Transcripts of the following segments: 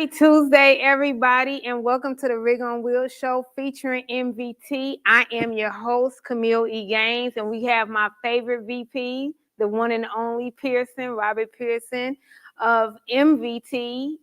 Happy Tuesday, everybody, and welcome to the Rig on Wheels show featuring MVT. I am your host, Camille E. Gaines, and we have my favorite VP, the one and only Pearson, Robert Pearson of MVT.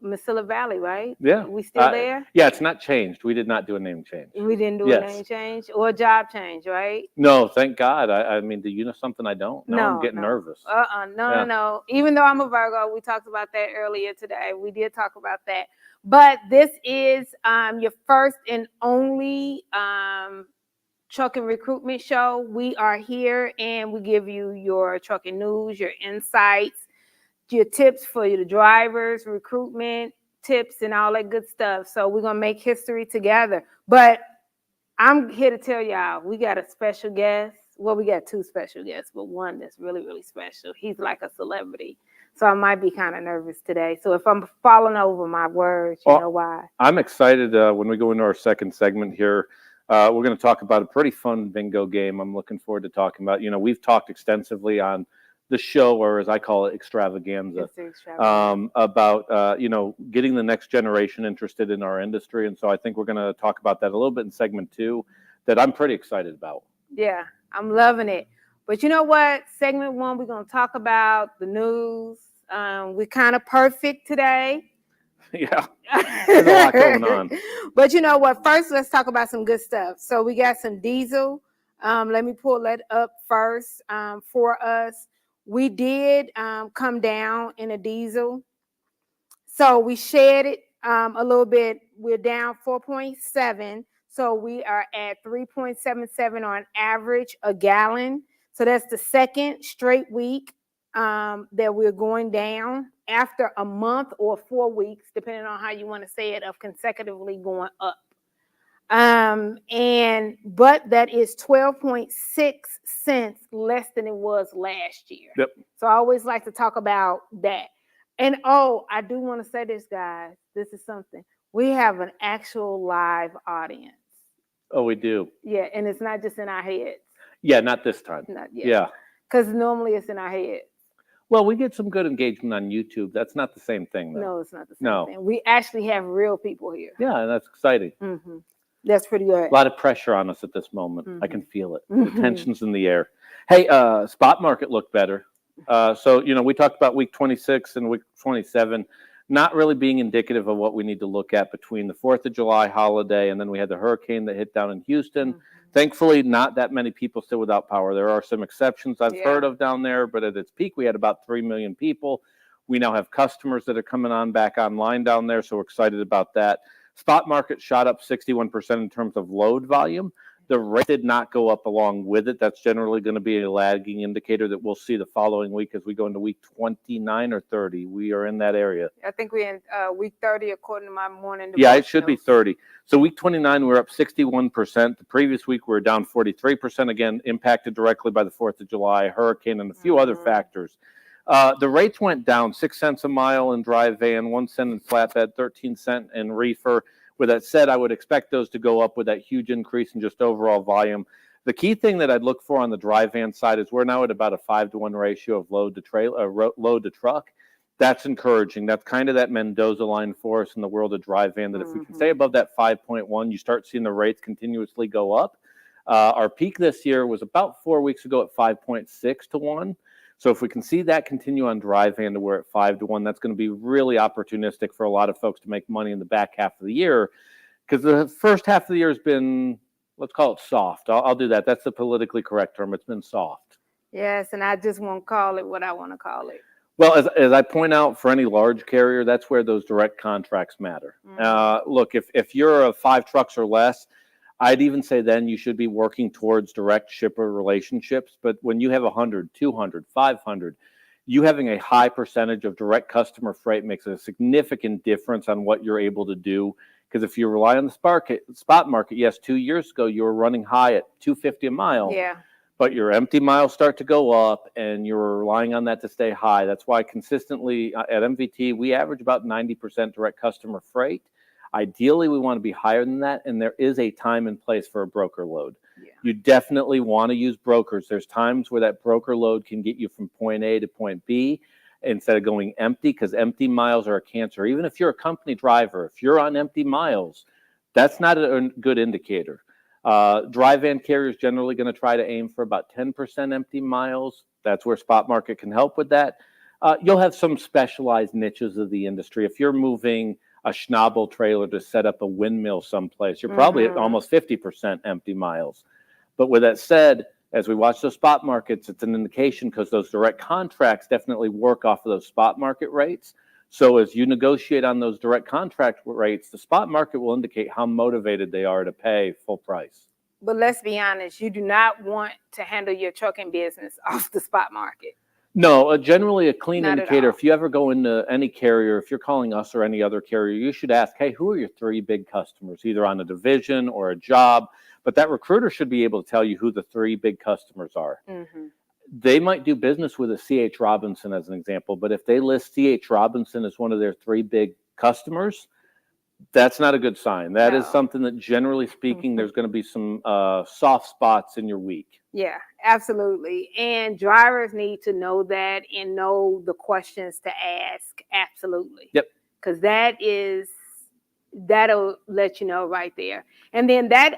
Missilla Valley, right? Yeah. We still there? Yeah, it's not changed. We did not do a name change. We didn't do a name change or a job change, right? No, thank God. I mean, do you know something I don't? Now I'm getting nervous. No. Even though I'm a Virgo, we talked about that earlier today. We did talk about that. But this is your first and only trucking recruitment show. We are here and we give you your trucking news, your insights, your tips for the drivers, recruitment tips, and all that good stuff. So we're going to make history together. But I'm here to tell y'all, we got a special guest. Well, we got two special guests, but one that's really, really special. He's like a celebrity. So I might be kind of nervous today. So if I'm falling over my words, you know why. I'm excited when we go into our second segment here. We're going to talk about a pretty fun bingo game I'm looking forward to talking about. You know, we've talked extensively on the show, or as I call it, extravaganza, about, getting the next generation interested in our industry. And so I think we're going to talk about that a little bit in segment 2 that I'm pretty excited about. Yeah, I'm loving it. But you know what? Segment 1, we're going to talk about the news. We're kind of perfect today. Yeah, there's a lot going on. But you know what? First, let's talk about some good stuff. So we got some diesel. Let me pull that up first for us. We did come down in a diesel. So we shared it a little bit. We're down 4.7. So we are at 3.77 on average a gallon. So that's the second straight week that we're going down after a month or 4 weeks, depending on how you want to say it, of consecutively going up. But that is 12.6 cents less than it was last year. Yep. So I always like to talk about that. And I do want to say this, guys. This is something. We have an actual live audience. Oh, we do. Yeah, and it's not just in our heads. Yeah, not this time. Not yet. Yeah. Because normally it's in our heads. Well, we get some good engagement on YouTube. That's not the same thing, though. No, it's not the same thing. We actually have real people here. Yeah, and that's exciting. Mm-hmm. That's pretty good. A lot of pressure on us at this moment. Mm-hmm. I can feel it. The tension's in the air. Hey, spot market looked better. So, we talked about week 26 and week 27 not really being indicative of what we need to look at between the 4th of July holiday and then we had the hurricane that hit down in Houston. Mm-hmm. Thankfully, not that many people still without power. There are some exceptions I've heard of down there, but at its peak, we had about 3 million people. We now have customers that are coming back online down there, so we're excited about that. Spot market shot up 61% in terms of load volume. The rate did not go up along with it. That's generally going to be a lagging indicator that we'll see the following week as we go into week 29 or 30. We are in that area. I think we're in week 30 according to my morning. Yeah, it should be 30. So week 29, we're up 61%. The previous week, we were down 43%, again, impacted directly by the 4th of July, hurricane, and a few other factors. The rates went down 6 cents a mile in dry van, 1 cent in flatbed, 13 cents in reefer. With that said, I would expect those to go up with that huge increase in just overall volume. The key thing that I'd look for on the dry van side is we're now at about a 5-to-1 ratio of load to truck. That's encouraging. That's kind of that Mendoza line for us in the world of dry van, that if we can stay above that 5.1, you start seeing the rates continuously go up. Our peak this year was about 4 weeks ago at 5.6 to 1. So if we can see that continue on dry van to where at 5-to-1, that's going to be really opportunistic for a lot of folks to make money in the back half of the year. Because the first half of the year has been, let's call it soft. I'll do that. That's the politically correct term. It's been soft. Yes, and I just won't call it what I want to call it. Well, as I point out, for any large carrier, that's where those direct contracts matter. Look, if you're a 5 trucks or less, I'd even say then you should be working towards direct shipper relationships. But when you have 100, 200, 500, you having a high percentage of direct customer freight makes a significant difference on what you're able to do. Because if you rely on the spot market, yes, 2 years ago, you were running high at $2.50 a mile. Yeah. But your empty miles start to go up and you're relying on that to stay high. That's why consistently at MVT, we average about 90% direct customer freight. Ideally, we want to be higher than that, and there is a time and place for a broker load. Yeah. You definitely want to use brokers. There's times where that broker load can get you from point A to point B. instead of going empty, because empty miles are a cancer. Even if you're a company driver, if you're on empty miles, that's not a good indicator. Dry van carriers generally going to try to aim for about 10% empty miles. That's where spot market can help with that. You'll have some specialized niches of the industry. If you're moving a Schnabel trailer to set up a windmill someplace, you're probably at almost 50% empty miles. But with that said, as we watch those spot markets, it's an indication, because those direct contracts definitely work off of those spot market rates. So as you negotiate on those direct contract rates, the spot market will indicate how motivated they are to pay full price. But let's be honest, you do not want to handle your trucking business off the spot market. No, generally a clean Not at indicator. all. If you ever go into any carrier, if you're calling us or any other carrier, you should ask, hey, who are your 3 big customers, either on a division or a job? But that recruiter should be able to tell you who the 3 big customers are. They might do business with a C.H. Robinson as an example, but if they list C.H. Robinson as one of their 3 big customers, that's not a good sign. That is something that, generally speaking, there's going to be some soft spots in your week. Yeah, absolutely. And drivers need to know that and know the questions to ask. Absolutely. Yep. Because that'll let you know right there. And then that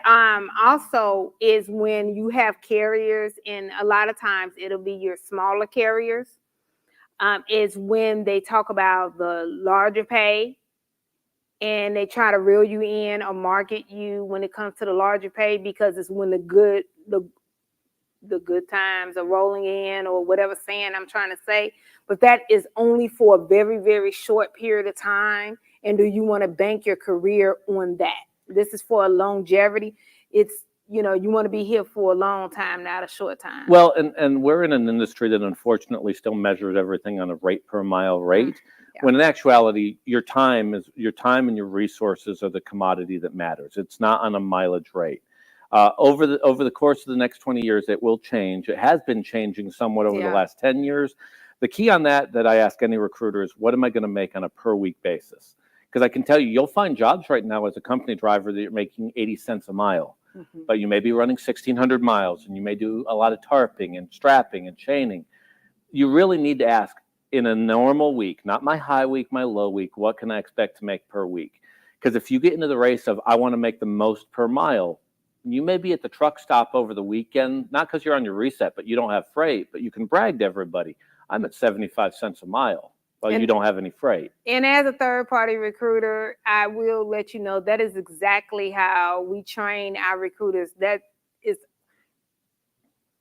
also is when you have carriers, and a lot of times it'll be your smaller carriers, is when they talk about the larger pay, and they try to reel you in or market you when it comes to the larger pay, because it's when the good times are rolling in, or whatever saying I'm trying to say. But that is only for a very, very short period of time. And do you want to bank your career on that? This is for a longevity. It's, you want to be here for a long time, not a short time. Well, and we're in an industry that unfortunately still measures everything on a rate per mile rate. Yeah. When in actuality, your time and your resources are the commodity that matters. It's not on a mileage rate. Over the course of the next 20 years, it will change. It has been changing somewhat over the last 10 years. The key on that I ask any recruiter is, what am I going to make on a per week basis? Because I can tell you, you'll find jobs right now as a company driver that you're making 80 cents a mile, but you may be running 1,600 miles, and you may do a lot of tarping and strapping and chaining. You really need to ask, in a normal week, not my high week, my low week, what can I expect to make per week? Because if you get into the race of, I want to make the most per mile, you may be at the truck stop over the weekend, not because you're on your reset, but you don't have freight, but you can brag to everybody, I'm at 75 cents a mile. Well, you don't have any freight. And as a third-party recruiter, I will let you know that is exactly how we train our recruiters. That is,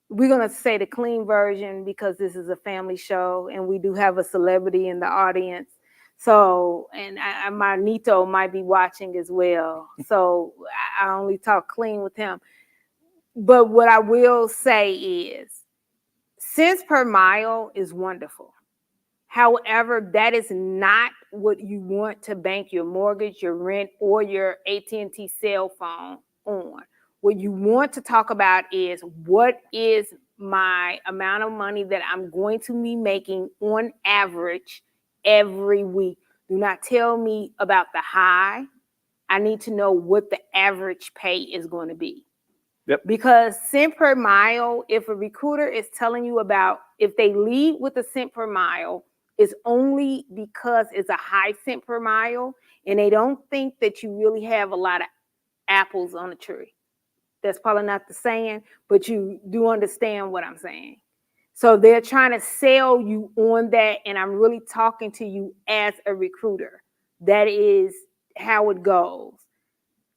we're going to say the clean version, because this is a family show and we do have a celebrity in the audience. So, and my Nito might be watching as well. So I only talk clean with him. But what I will say is, cents per mile is wonderful. However, that is not what you want to bank your mortgage, your rent, or your AT&T cell phone on. What you want to talk about is, what is my amount of money that I'm going to be making on average every week? Do not tell me about the high. I need to know what the average pay is going to be. Yep. Because cent per mile, if a recruiter is telling you about, if they lead with a cent per mile, it's only because it's a high cent per mile, and they don't think that you really have a lot of apples on the tree. That's probably not the saying, but you do understand what I'm saying. So they're trying to sell you on that, and I'm really talking to you as a recruiter. That is how it goes.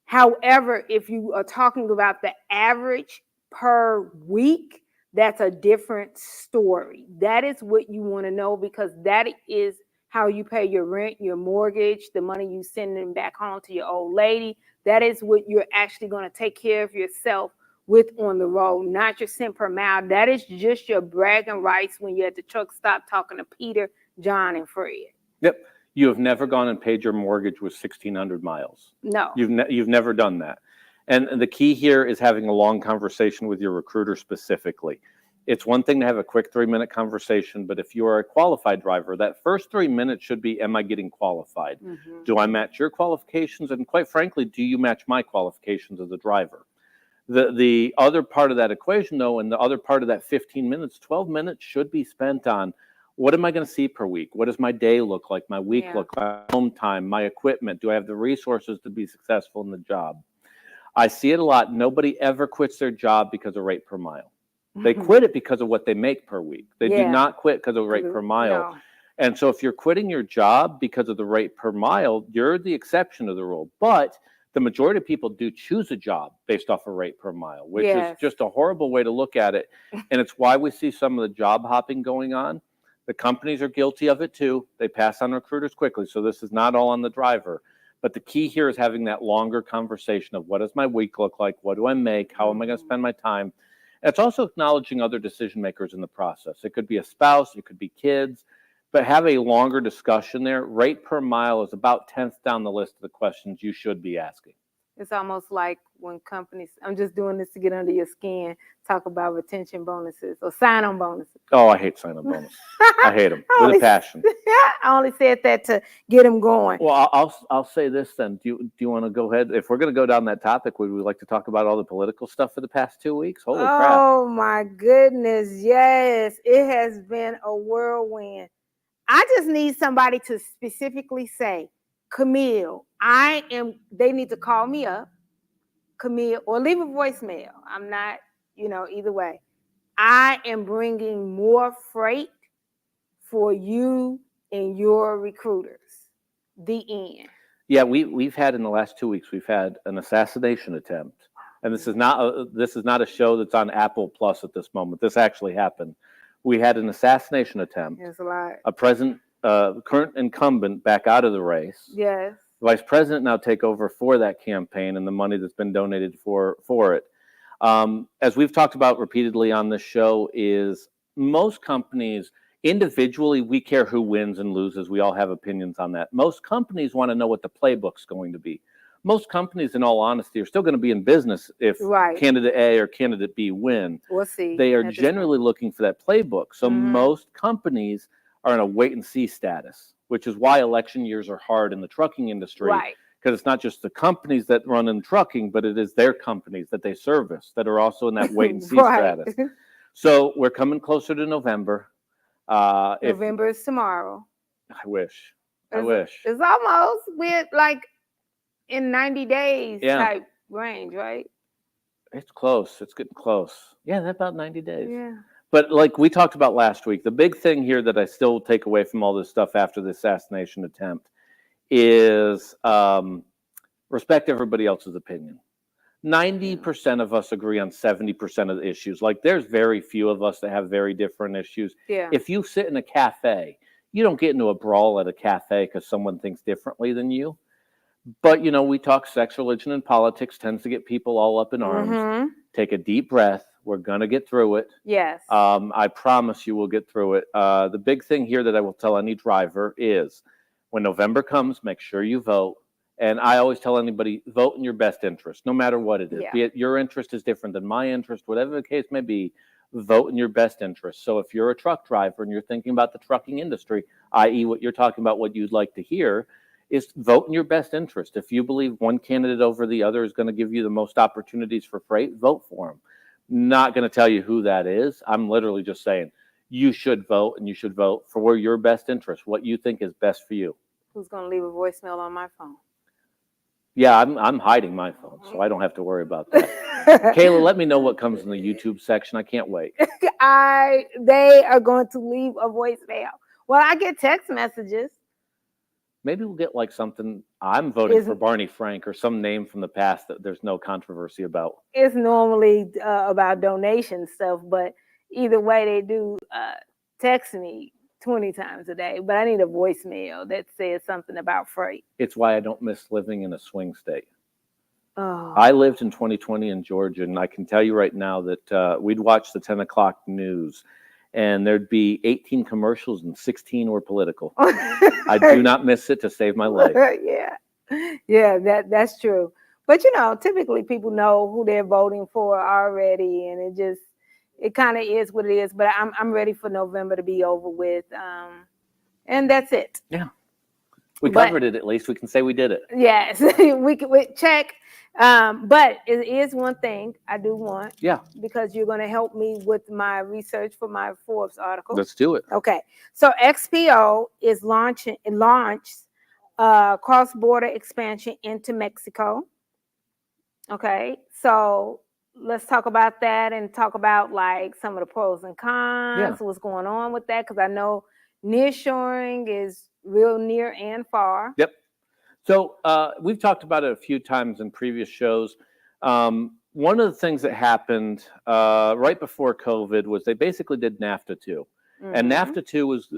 However, if you are talking about the average per week, that's a different story. That is what you want to know, because that is how you pay your rent, your mortgage, the money you sending back home to your old lady. That is what you're actually going to take care of yourself with on the road, not your cent per mile. That is just your bragging rights when you're at the truck stop talking to Peter, John, and Fred. Yep. You have never gone and paid your mortgage with 1,600 miles. No. You've never done that. And the key here is having a long conversation with your recruiter specifically. It's one thing to have a quick 3-minute conversation, but if you are a qualified driver, that first 3 minutes should be, am I getting qualified? Do I match your qualifications? And quite frankly, do you match my qualifications as a driver? The other part of that equation, though, and the other part of that 15 minutes, 12 minutes should be spent on, What am I going to see per week? What does my day look like? My week Yeah. look like? My home time, my equipment? Do I have the resources to be successful in the job? I see it a lot. Nobody ever quits their job because of rate per mile. They quit it because of what they make per week. They do Yeah. not quit because of rate per mile. No. And so if you're quitting your job because of the rate per mile, you're the exception to the rule. But the majority of people do choose a job based off of rate per mile, which Yes. is just a horrible way to look at it. And it's why we see some of the job hopping going on. The companies are guilty of it too. They pass on recruiters quickly. So this is not all on the driver. But the key here is having that longer conversation of what does my week look like? What do I make? How am I going to spend my time? And it's also acknowledging other decision makers in the process. It could be a spouse, it could be kids, but have a longer discussion there. Rate per mile is about 10th down the list of the questions you should be asking. It's almost like when companies, I'm just doing this to get under your skin, talk about retention bonuses or sign-on bonuses. Oh, I hate sign-on bonuses. I hate them with a passion. I only said that to get them going. Well, I'll say this then. Do you want to go ahead? If we're going to go down that topic, would we like to talk about all the political stuff for the past 2 weeks? Holy crap. Oh my goodness, yes. It has been a whirlwind. I just need somebody to specifically say, Camille, they need to call me up, Camille, or leave a voicemail. I'm not, either way. I am bringing more freight for you and your recruiters. The end. Yeah, we've had in the last 2 weeks, we've had an assassination attempt. And this is not a show that's on Apple Plus at this moment. This actually happened. We had an assassination attempt. That's a lot. A current incumbent back out of the race. Yes. The vice president now take over for that campaign and the money that's been donated for it. As we've talked about repeatedly on this show, is most companies individually, we care who wins and loses. We all have opinions on that. Most companies want to know what the playbook's going to be. Most companies, in all honesty, are still going to be in business if candidate A or candidate B win. We'll see. They are generally looking for that playbook. So most companies are in a wait and see status, which is why election years are hard in the trucking industry. Right. Because it's not just the companies that run in trucking, but it is their companies that they service that are also in that wait and see status. So we're coming closer to November. November is tomorrow. I wish. It's almost with like in 90 days type range, right? It's close. It's getting close. Yeah, that's about 90 days. Yeah. But like we talked about last week, the big thing here that I still take away from all this stuff after the assassination attempt is respect everybody else's opinion. 90% of us agree on 70% of the issues. Like there's very few of us that have very different issues. Yeah. If you sit in a cafe, you don't get into a brawl at a cafe because someone thinks differently than you. But, we talk sex, religion, and politics tends to get people all up in arms. Take a deep breath. We're going to get through it. Yes. I promise you we'll get through it. The big thing here that I will tell any driver is when November comes, make sure you vote. And I always tell anybody, vote in your best interest, no matter what it is. Yeah. Be it your interest is different than my interest, whatever the case may be, vote in your best interest. So if you're a truck driver and you're thinking about the trucking industry, i.e. what you're talking about, what you'd like to hear, is vote in your best interest. If you believe one candidate over the other is going to give you the most opportunities for freight, vote for them. Not going to tell you who that is. I'm literally just saying you should vote, and you should vote for your best interest, what you think is best for you. Who's going to leave a voicemail on my phone? Yeah, I'm hiding my phone, so I don't have to worry about that. Kayla, let me know what comes in the YouTube section. I can't wait. They are going to leave a voicemail. Well, I get text messages. Maybe we'll get like something, I'm voting for Barney Frank or some name from the past that there's no controversy about. It's normally about donation stuff, but either way they do text me 20 times a day, but I need a voicemail that says something about freight. It's why I don't miss living in a swing state. Oh. I lived in 2020 in Georgia, and I can tell you right now that we'd watch the 10 o'clock news, and there'd be 18 commercials and 16 were political. I do not miss it to save my life. Yeah, that's true. But typically people know who they're voting for already, and it kind of is what it is. But I'm ready for November to be over with, and that's it. Yeah, we covered it. At least we can say we did it. Yes, we check. But it is one thing I do want. Yeah. Because you're going to help me with my research for my Forbes article. Let's do it. Okay. So XPO is launched cross-border expansion into Mexico. Okay. So let's talk about that and talk about like some of the pros and cons, what's going on with that, because I know nearshoring is real near and far. Yep. So we've talked about it a few times in previous shows. One of the things that happened right before COVID was they basically did NAFTA 2. And NAFTA 2 was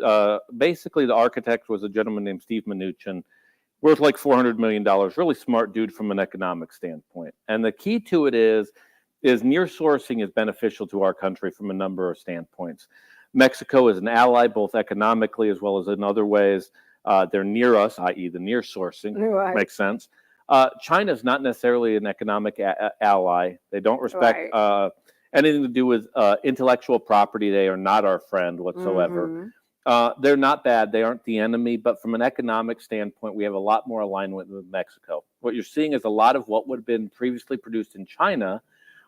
basically the architect was a gentleman named Steve Mnuchin, worth like $400 million, really smart dude from an economic standpoint. And the key to it is near sourcing is beneficial to our country from a number of standpoints. Mexico is an ally, both economically as well as in other ways. They're near us, i.e. the near sourcing. Right. Makes sense. China is not necessarily an economic ally. They don't respect anything to do with intellectual property. They are not our friend whatsoever. They're not bad. They aren't the enemy. But from an economic standpoint, we have a lot more alignment with Mexico. What you're seeing is a lot of what would have been previously produced in China,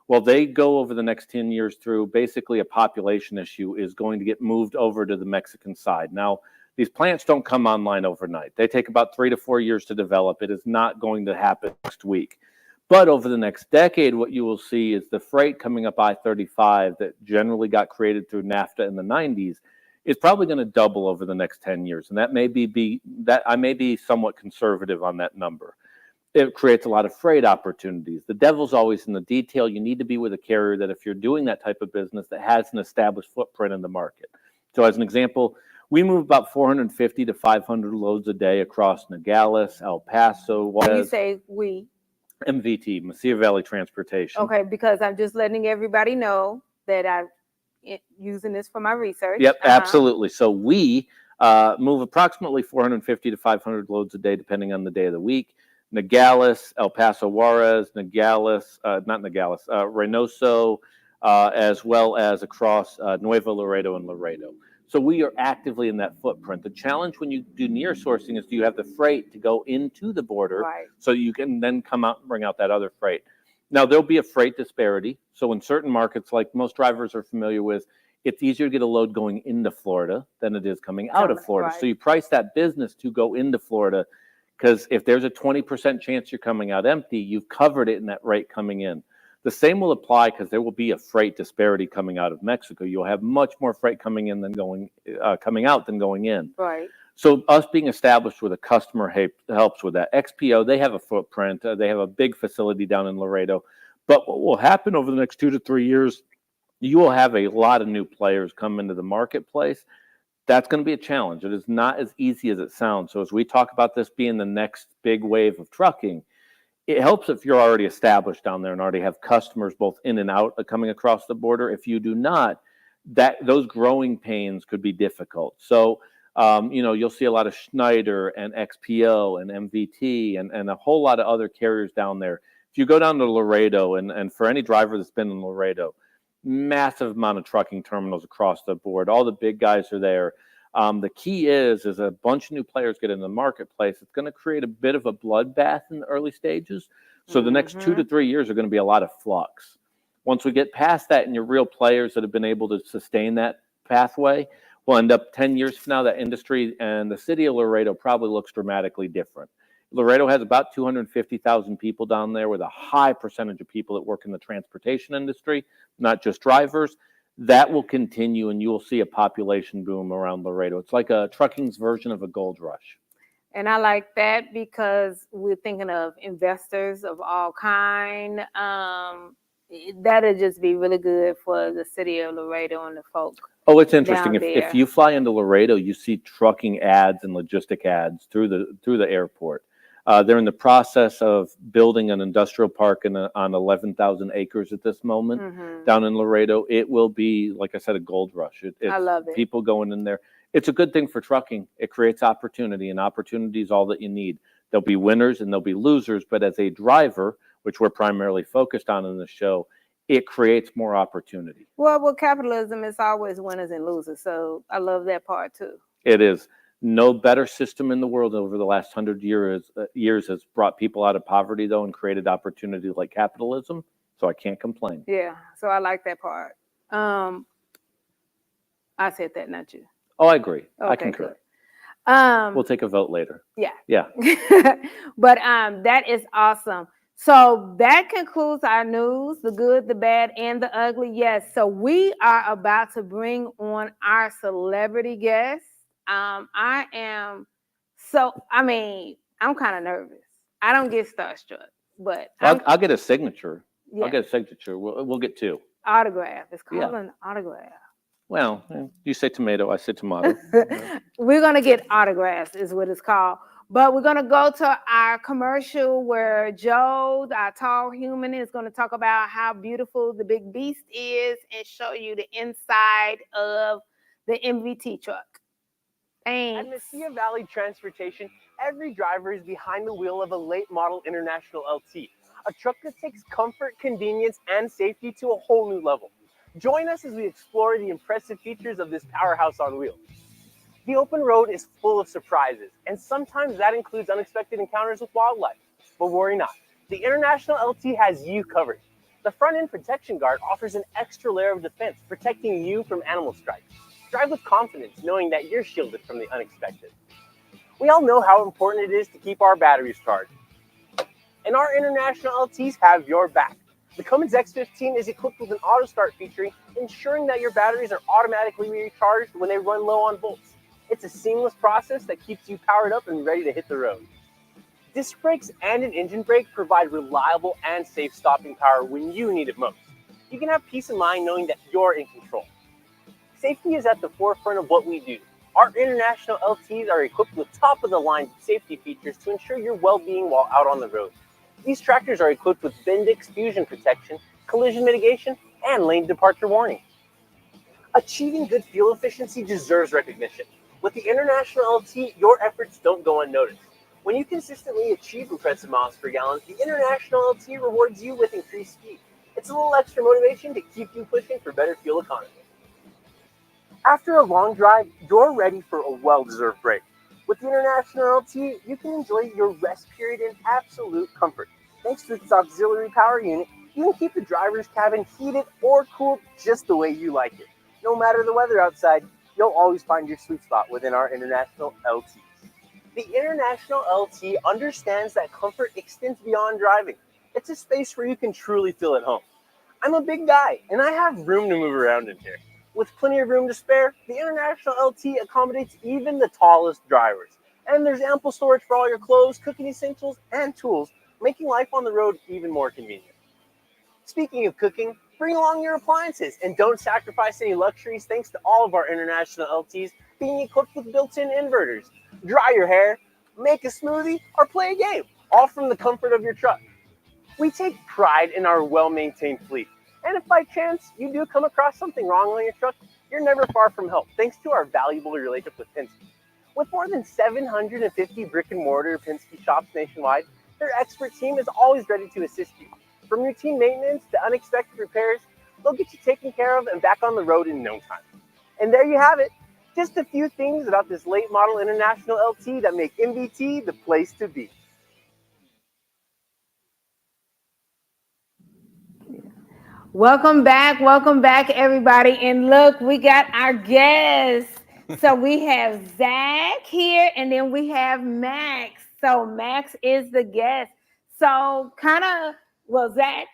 well, they go over the next 10 years through basically a population issue is going to get moved over to the Mexican side. Now, these plants don't come online overnight. They take about 3 to 4 years to develop. It is not going to happen next week. But over the next decade, what you will see is the freight coming up I-35 that generally got created through NAFTA in the 90s is probably going to double over the next 10 years. And that may be that I may be somewhat conservative on that number. It creates a lot of freight opportunities. The devil's always in the detail. You need to be with a carrier that if you're doing that type of business that has an established footprint in the market. So as an example, we move about 450 to 500 loads a day across Nogales, El Paso. When you say we? MVT, Mesilla Valley Transportation. Okay, because I'm just letting everybody know that I'm using this for my research. Yep, absolutely. So we move approximately 450 to 500 loads a day, depending on the day of the week. Nogales, El Paso Juarez, Reynoso, as well as across Nuevo Laredo and Laredo. So we are actively in that footprint. The challenge when you do near sourcing is do you have the freight to go into the border so you can then come out and bring out that other freight. Now, there'll be a freight disparity. So in certain markets, like most drivers are familiar with, it's easier to get a load going into Florida than it is coming out of Florida. So you price that business to go into Florida, because if there's a 20% chance you're coming out empty, you've covered it in that rate coming in. The same will apply because there will be a freight disparity coming out of Mexico. You'll have much more freight coming in than coming out than going in. Right. So us being established with a customer helps with that. XPO, they have a footprint. They have a big facility down in Laredo. But what will happen over the next 2 to 3 years, you will have a lot of new players come into the marketplace. That's going to be a challenge. It is not as easy as it sounds. So as we talk about this being the next big wave of trucking, it helps if you're already established down there and already have customers both in and out coming across the border. If you do not, those growing pains could be difficult. So, you'll see a lot of Schneider and XPO and MVT and a whole lot of other carriers down there. If you go down to Laredo, and for any driver that's been in Laredo, massive amount of trucking terminals across the board. All the big guys are there. The key is a bunch of new players get in the marketplace. It's going to create a bit of a bloodbath in the early stages. So the next 2 to 3 years are going to be a lot of flux. Once we get past that and you're real players that have been able to sustain that pathway, we'll end up 10 years from now, that industry and the city of Laredo probably looks dramatically different. Laredo has about 250,000 people down there with a high percentage of people that work in the transportation industry, not just drivers. That will continue, and you will see a population boom around Laredo. It's like a trucking's version of a gold rush. And I like that because we're thinking of investors of all kind. That'll just be really good for the city of Laredo and the folk. Oh, it's interesting. If you fly into Laredo, you see trucking ads and logistic ads through the airport. They're in the process of building an industrial park on 11,000 acres at this moment down in Laredo. It will be, like I said, a gold rush. I love it. People going in there. It's a good thing for trucking. It creates opportunity, and opportunity is all that you need. There'll be winners and there'll be losers, but as a driver, which we're primarily focused on in the show, it creates more opportunity. Well, with capitalism, it's always winners and losers. So I love that part too. It is. No better system in the world over the last 100 years has brought people out of poverty, though, and created opportunity like capitalism. So I can't complain. Yeah, so I like that part. I said that, not you. Oh, I agree. I Okay, concur. good. We'll take a vote later. Yeah. Yeah. But that is awesome. So that concludes our news, the good, the bad, and the ugly. Yes. So we are about to bring on our celebrity guest. I'm kind of nervous. I don't get starstruck, but I'll get a signature. yeah, I'll get a signature. We'll get two. autograph. It's called Yeah. an autograph. Well, you say tomato, I say tomato. We're going to get autographs is what it's called. But we're going to go to our commercial where Joe, our tall human, is going to talk about how beautiful the big beast is and show you the inside of the MVT truck. Thanks. At Mesilla Valley Transportation, every driver is behind the wheel of a late model International LT, a truck that takes comfort, convenience, and safety to a whole new level. Join us as we explore the impressive features of this powerhouse on wheels. The open road is full of surprises, and sometimes that includes unexpected encounters with wildlife. But worry not, the International LT has you covered. The front end protection guard offers an extra layer of defense, protecting you from animal strikes. Drive with confidence, knowing that you're shielded from the unexpected. We all know how important it is to keep our batteries charged, and our International LTs have your back. The Cummins X15 is equipped with an auto start feature, ensuring that your batteries are automatically recharged when they run low on volts. It's a seamless process that keeps you powered up and ready to hit the road. Disc brakes and an engine brake provide reliable and safe stopping power when you need it most. You can have peace of mind knowing that you're in control. Safety is at the forefront of what we do. Our International LTs are equipped with top-of-the-line safety features to ensure your well-being while out on the road. These tractors are equipped with Bendix fusion protection, collision mitigation, and lane departure warning. Achieving good fuel efficiency deserves recognition. With the International LT, your efforts don't go unnoticed. When you consistently achieve impressive miles per gallon, the International LT rewards you with increased speed. It's a little extra motivation to keep you pushing for better fuel economy. After a long drive, you're ready for a well-deserved break. With the International LT, you can enjoy your rest period in absolute comfort. Thanks to its auxiliary power unit, you can keep the driver's cabin heated or cooled just the way you like it. No matter the weather outside, you'll always find your sweet spot within our International LTs. The International LT understands that comfort extends beyond driving. It's a space where you can truly feel at home. I'm a big guy, and I have room to move around in here. With plenty of room to spare, the International LT accommodates even the tallest drivers. And there's ample storage for all your clothes, cooking essentials, and tools, making life on the road even more convenient. Speaking of cooking, bring along your appliances and don't sacrifice any luxuries thanks to all of our International LTs being equipped with built-in inverters. Dry your hair, make a smoothie, or play a game, all from the comfort of your truck. We take pride in our well-maintained fleet. And if by chance you do come across something wrong on your truck, you're never far from help thanks to our valuable relationship with Penske. With more than 750 brick and mortar Penske shops nationwide, their expert team is always ready to assist you. From routine maintenance to unexpected repairs, they'll get you taken care of and back on the road in no time. And there you have it. Just a few things about this late model International LT that make MVT the place to be. Welcome back, everybody. And look, we got our guests. So we have Zach here, and then we have Max. So Max is the guest. So Zach,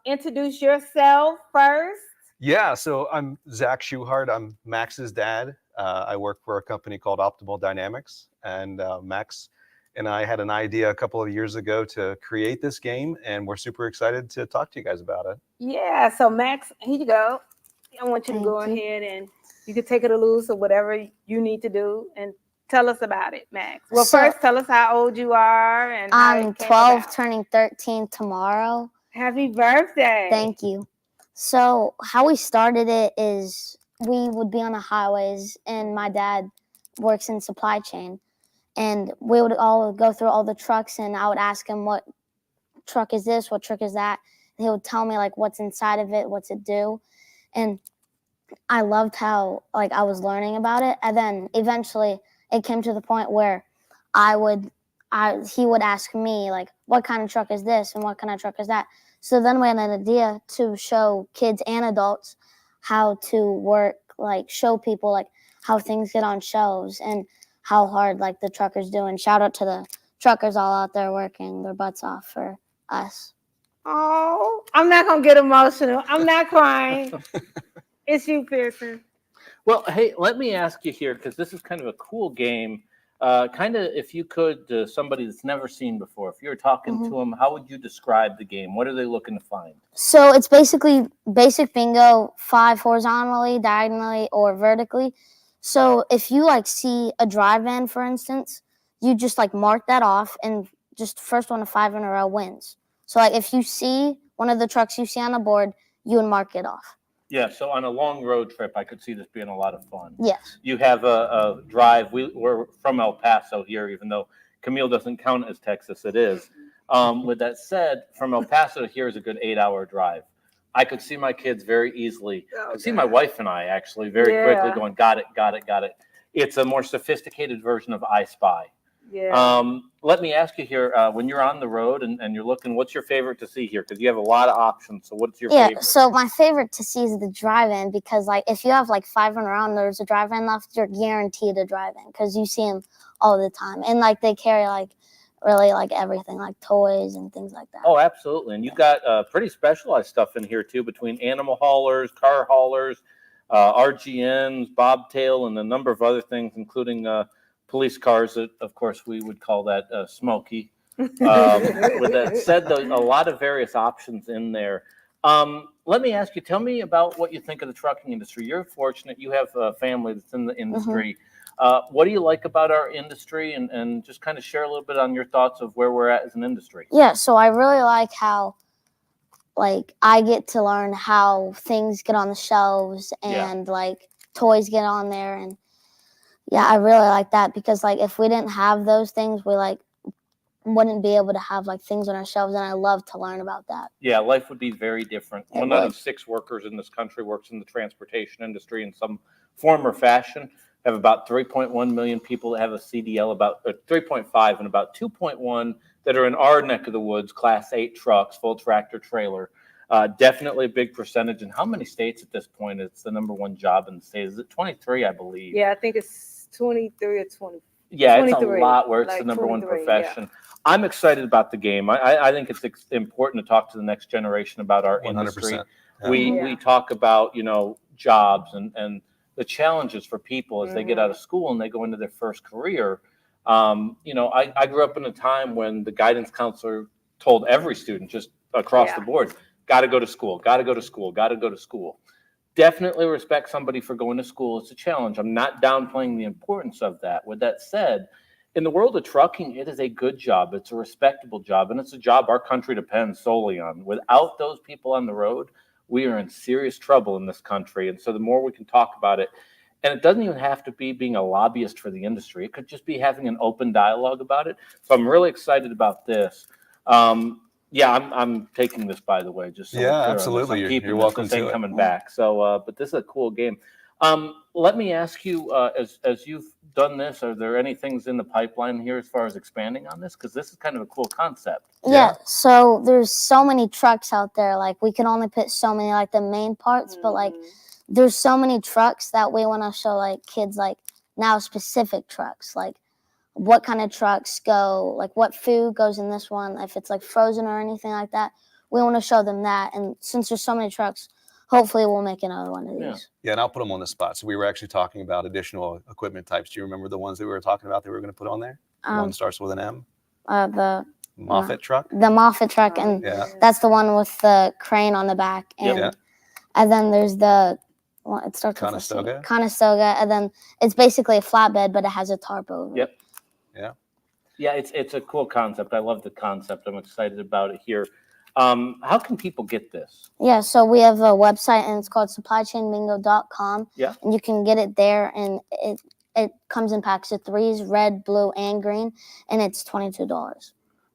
introduce yourself first. Yeah, so I'm Zach Schuhart. I'm Max's dad. I work for a company called Optimal Dynamics, and Max and I had an idea a couple of years ago to create this game, and we're super excited to talk to you guys about it. Yeah, so Max, here you go. I want you to go ahead and you can take it or lose or whatever you need to do and tell us about it, Max. Well, first, tell us how old you are and how I'm 12, turning 13 tomorrow. Happy birthday. Thank you. So how we started it is we would be on the highways, and my dad works in supply chain, and we would all go through all the trucks, and I would ask him, what truck is this? What truck is that? And he would tell me like what's inside of it, what's it do. And I loved how like I was learning about it, and then eventually it came to the point where he would ask me like, what kind of truck is this and what kind of truck is that. So then we had an idea to show kids and adults how to work, like show people like how things get on shelves and how hard like the truckers do. And shout out to the truckers all out there working their butts off for us. Oh, I'm not gonna get emotional. I'm not crying. It's you, Pearson. Well, hey, let me ask you here, because this is kind of a cool game. Kind of, if you could, somebody that's never seen before, if you were talking to them, how would you describe the game? What are they looking to find? So it's basically basic bingo, 5 horizontally, diagonally, or vertically. So if you like see a drive-in, for instance, you just like mark that off, and just first one to 5 in a row wins. So like if you see one of the trucks you see on the board, you would mark it off. Yeah, so on a long road trip, I could see this being a lot of fun. Yes. You have a drive. We're from El Paso here, even though Camille doesn't count as Texas, it is. With that said, from El Paso to here is a good 8-hour drive. I could see my kids very easily. I could see my wife and I actually very quickly going, got it, got it, got it. It's a more sophisticated version of I Spy. Yeah. Let me ask you here, when you're on the road and you're looking, what's your favorite to see here? Because you have a lot of options. So what's your favorite? So my favorite to see is the drive-in, because like if you have like 5 in a row and there's a drive-in left, you're guaranteed a drive-in because you see them all the time. And like they carry like really like everything, like toys and things like that. Oh, absolutely. And you got pretty specialized stuff in here too, between animal haulers, car haulers, RGNs, bobtail, and a number of other things, including police cars. That, of course, we would call that smoky. With that said, though, a lot of various options in there. Let me ask you, tell me about what you think of the trucking industry. You're fortunate. You have a family that's in the industry. What do you like about our industry? And just kind of share a little bit on your thoughts of where we're at as an industry. Yeah, so I really like how like I get to learn how things get on the shelves and like toys get on there. And yeah, I really like that, because like if we didn't have those things, we like wouldn't be able to have like things on our shelves, and I love to learn about that. Yeah, life would be very different. One out of 6 workers in this country works in the transportation industry in some form or fashion. Have about 3.1 million people that have a CDL, about 3.5, and about 2.1 that are in our neck of the woods, Class 8 trucks, full tractor trailer. Definitely a big percentage. And how many states at this point? It's the number one job in the state. Is it 23, I believe? Yeah, I think it's 23 or 20. Yeah, it's a 23, lot where it's like the number one 23, profession. I'm excited about the game. I think it's important to talk to the next generation about our 100%. industry. Yeah. We talk about, jobs and the challenges for people as they get out of school and they go into their first career. I grew up in a time when the guidance counselor told every student just across the board, got to go to school, got to go to school, got to go to school. Definitely respect somebody for going to school. It's a challenge. I'm not downplaying the importance of that. With that said, in the world of trucking, it is a good job. It's a respectable job, and it's a job our country depends solely on. Without those people on the road, we are in serious trouble in this country. And so the more we can talk about it, and it doesn't even have to be being a lobbyist for the industry. It could just be having an open dialogue about it. So I'm really excited about this. I'm taking this, by the way, just so we're clear on this. Absolutely. I'm keeping You're this. welcome This ain't to it. coming back. So, but this is a cool game. Let me ask you, as you've done this, are there any things in the pipeline here as far as expanding on this? Because this is kind of a cool concept. Yeah, so there's so many trucks out there. Like we can only put so many, like the main parts, but like there's so many trucks that we want to show like kids like now specific trucks, like what kind of trucks go, like what food goes in this one, if it's like frozen or anything like that. We want to show them that. And since there's so many trucks, hopefully we'll make another one of these. Yeah, and I'll put them on the spot. So we were actually talking about additional equipment types. Do you remember the ones that we were talking about that we were going to put on there? One starts with an M. The Moffett truck. The Moffett truck, and that's the one with the crane on the back. And and then there's the it starts with Conestoga. Conestoga, and then it's basically a flatbed, but it has a tarp over it. Yeah, it's a cool concept. I love the concept. I'm excited about it here. How can people get this? Yeah, so we have a website, and it's called supplychainbingo.com. Yeah. And you can get it there, and it comes in packs of 3s, red, blue, and green, and it's $22.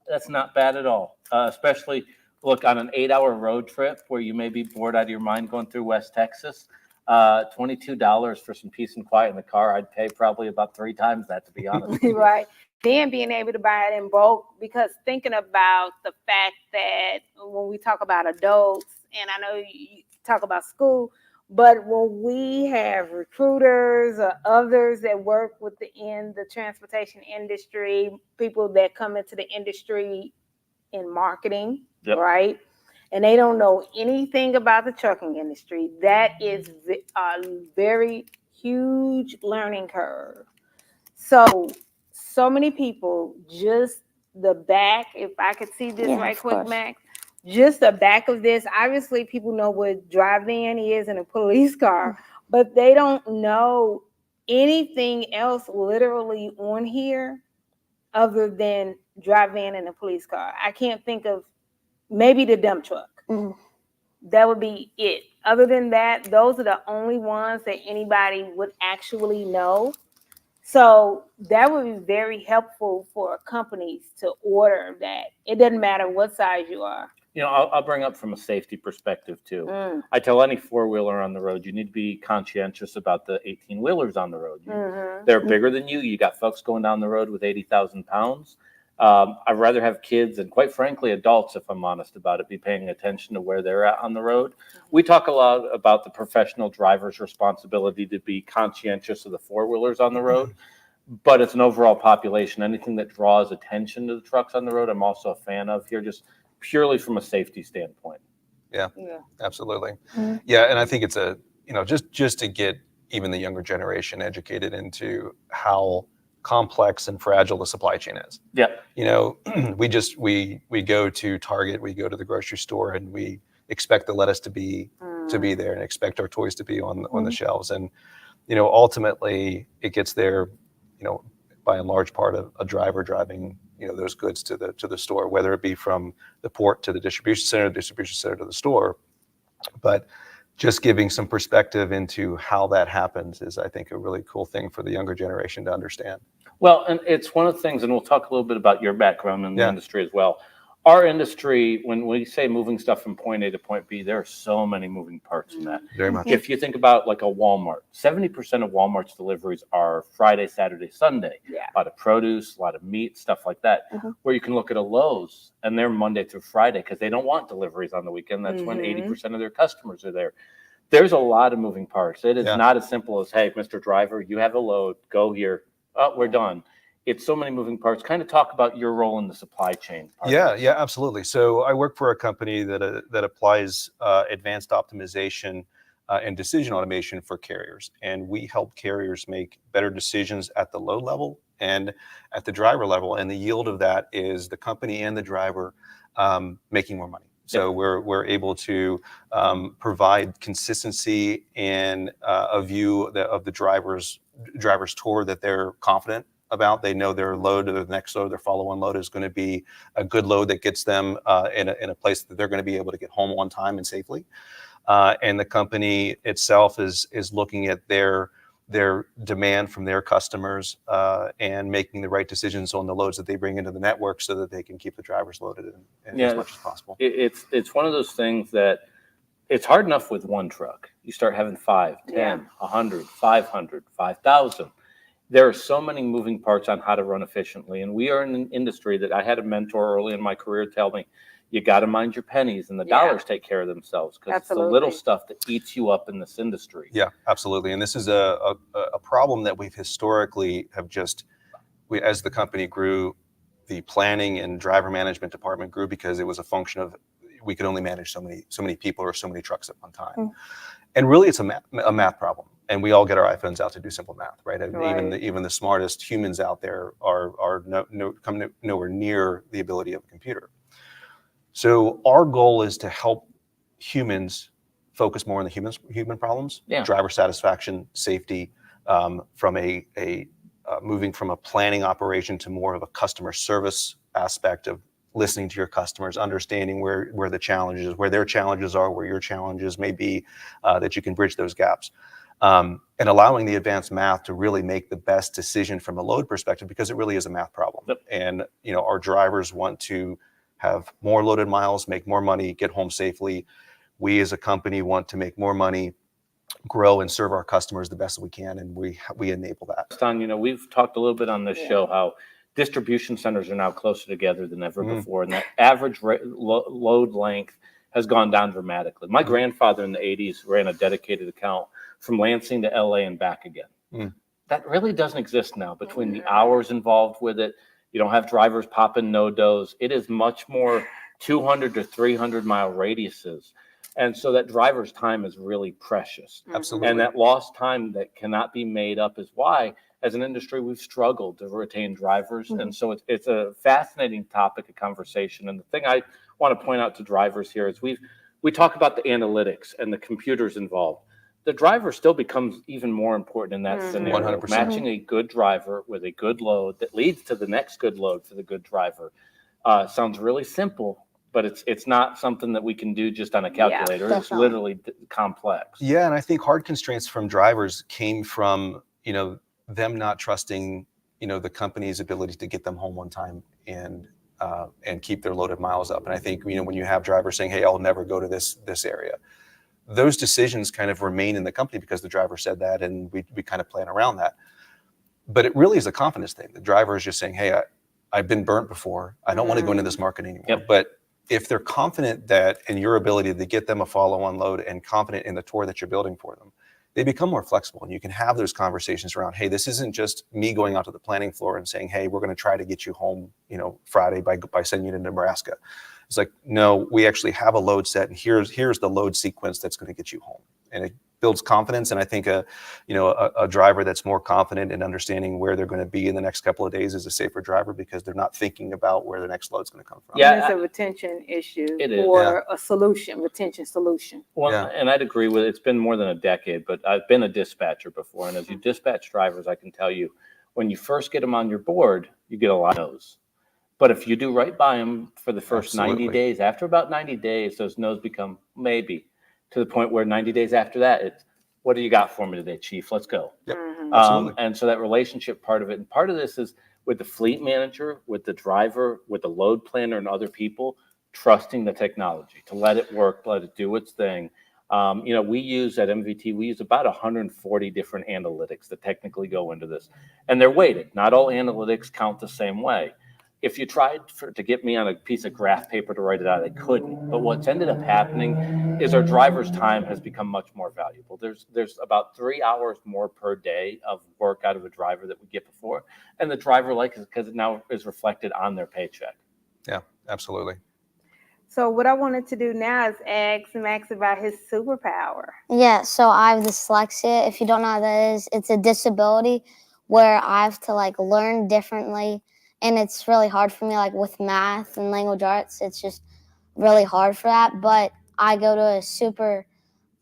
That's not bad at all. Especially, look, on an 8-hour road trip where you may be bored out of your mind going through West Texas. $22 for some peace and quiet in the car, I'd pay probably about 3 times that, to be honest. Right. Then being able to buy it in bulk, because thinking about the fact that when we talk about adults, and I know you talk about school, but when we have recruiters or others that work within the transportation industry, people that come into the industry in marketing, Yep. right? And they don't know anything about the trucking industry, that is a very huge learning curve. So many people, just the back, if I could see this Yeah, right of quick, course. Max, just the back of this, obviously people know what drive-in is in a police car, but they don't know anything else literally on here other than drive-in in a police car. I can't think of, maybe the dump truck. Mhm. That would be it. Other than that, those are the only ones that anybody would actually know. So that would be very helpful for companies to order that. It doesn't matter what size you are. I'll bring up from a safety perspective too. I tell any 4-wheeler on the road, you need to be conscientious about the 18-wheelers on the road. They're bigger than you. You got folks going down the road with 80,000 pounds. I'd rather have kids and, quite frankly, adults, if I'm honest about it, be paying attention to where they're at on the road. We talk a lot about the professional driver's responsibility to be conscientious of the 4-wheelers on the road, but it's an overall population. Anything that draws attention to the trucks on the road, I'm also a fan of here, just purely from a safety standpoint. Yeah, Yeah. absolutely. Mhm. Yeah, and I think it's just to get even the younger generation educated into how complex and fragile the supply chain is. Yeah. We go to Target, we go to the grocery store, and we expect the lettuce to be there and expect our toys to be on the shelves. And ultimately it gets there, by in large part a driver driving those goods to the store, whether it be from the port to the distribution center to the store. But just giving some perspective into how that happens is, I think, a really cool thing for the younger generation to understand. Well, and it's one of the things, and we'll talk a little bit about your background in the Yeah. industry as well. Our industry, when we say moving stuff from point A to point B, there are so many moving parts in that. Very much. If you think about like a Walmart, 70% of Walmart's deliveries are Friday, Saturday, Sunday. Yeah. A lot of produce, a lot of meat, stuff like that. Where you can look at a Lowe's, and they're Monday through Friday because they don't want deliveries on the weekend. That's when 80% of their customers are there. There's a lot of moving parts. It is not as simple as, hey, Mr. Driver, you have a load, go here. Oh, we're done. It's so many moving parts. Kind of talk about your role in the supply chain part. Yeah, absolutely. So I work for a company that applies advanced optimization and decision automation for carriers, and we help carriers make better decisions at the load level and at the driver level. And the yield of that is the company and the driver making more money. So we're able to provide consistency and a view of the driver's tour that they're confident about. They know their load or the next load, their follow-on load is going to be a good load that gets them in a place that they're going to be able to get home on time and safely. And the company itself is looking at their demand from their customers and making the right decisions on the loads that they bring into the network so that they can keep the drivers loaded as much as possible. It's one of those things that it's hard enough with one truck. You start having 5, 10, 100, 500, 5,000. There are so many moving parts on how to run efficiently. And we are in an industry that I had a mentor early in my career tell me, you got to mind your pennies and the dollars take care of themselves, because it's the little stuff that eats you up in this industry. Yeah, absolutely. And this is a problem that we've historically as the company grew, the planning and driver management department grew because it was a function of we could only manage so many people or so many trucks at one time. And really it's a math problem. And we all get our iPhones out to do simple math, right? And even the smartest humans out there come nowhere near the ability of a computer. So our goal is to help humans focus more on the human problems, driver satisfaction, safety, from moving from a planning operation to more of a customer service aspect of listening to your customers, understanding where the challenges, where their challenges are, where your challenges may be, that you can bridge those gaps. And allowing the advanced math to really make the best decision from a load perspective, because it really is a math problem. And our drivers want to have more loaded miles, make more money, get home safely. We as a company want to make more money, grow and serve our customers the best we can, and we enable that. Don, we've talked a little bit on this show how distribution centers are now closer together than ever before, and that average load length has gone down dramatically. My grandfather in the 80s ran a dedicated account from Lansing to LA and back again. That really doesn't exist now. Between the hours involved with it, you don't have drivers popping no-dos. It is much more 200 to 300 mile radiuses. And so that driver's time is really precious. Absolutely. And that lost time that cannot be made up is why, as an industry, we've struggled to retain drivers. And so it's a fascinating topic of conversation. And the thing I want to point out to drivers here is we talk about the analytics and the computers involved. The driver still becomes even more important in that scenario. 100%. Matching a good driver with a good load that leads to the next good load for the good driver sounds really simple, but it's not something that we can do just on a calculator. It's literally complex. Yeah, and I think hard constraints from drivers came from, them not trusting, the company's ability to get them home on time and keep their loaded miles up. And I think, when you have drivers saying, hey, I'll never go to this area, those decisions kind of remain in the company because the driver said that, and we kind of plan around that. But it really is a confidence thing. The driver is just saying, hey, I've been burnt before. I don't want to go into this market anymore. But if they're confident that in your ability to get them a follow-on load and confident in the tour that you're building for them, they become more flexible, and you can have those conversations around, hey, this isn't just me going out to the planning floor and saying, hey, we're going to try to get you home, Friday by sending you to Nebraska. It's like, no, we actually have a load set, and here's the load sequence that's going to get you home. And it builds confidence. And I think a driver that's more confident in understanding where they're going to be in the next couple of days is a safer driver, because they're not thinking about where the next load's going to come from. Yeah, it's a retention issue or a solution, retention solution. Well, and I'd agree with it. It's been more than a decade, but I've been a dispatcher before. And as you dispatch drivers, I can tell you, when you first get them on your board, you get a lot of no's. But if you do right by them for the first 90 days, after about 90 days, those no's become maybe, to the point where 90 days after that, it's, what do you got for me today, Chief? Let's go. Yep. And so that relationship part of it, and part of this is with the fleet manager, with the driver, with the load planner and other people, trusting the technology to let it work, let it do its thing. We use at MVT, we use about 140 different analytics that technically go into this. And they're weighted. Not all analytics count the same way. If you tried to get me on a piece of graph paper to write it out, I couldn't. But what's ended up happening is our driver's time has become much more valuable. There's about 3 hours more per day of work out of a driver that we get before. And the driver likes it because it now is reflected on their paycheck. Yeah, absolutely. So what I wanted to do now is ask Max about his superpower. Yeah, so I have dyslexia. If you don't know what that is, it's a disability where I have to learn differently. And it's really hard for me, with math and language arts. It's just really hard for that. But I go to a super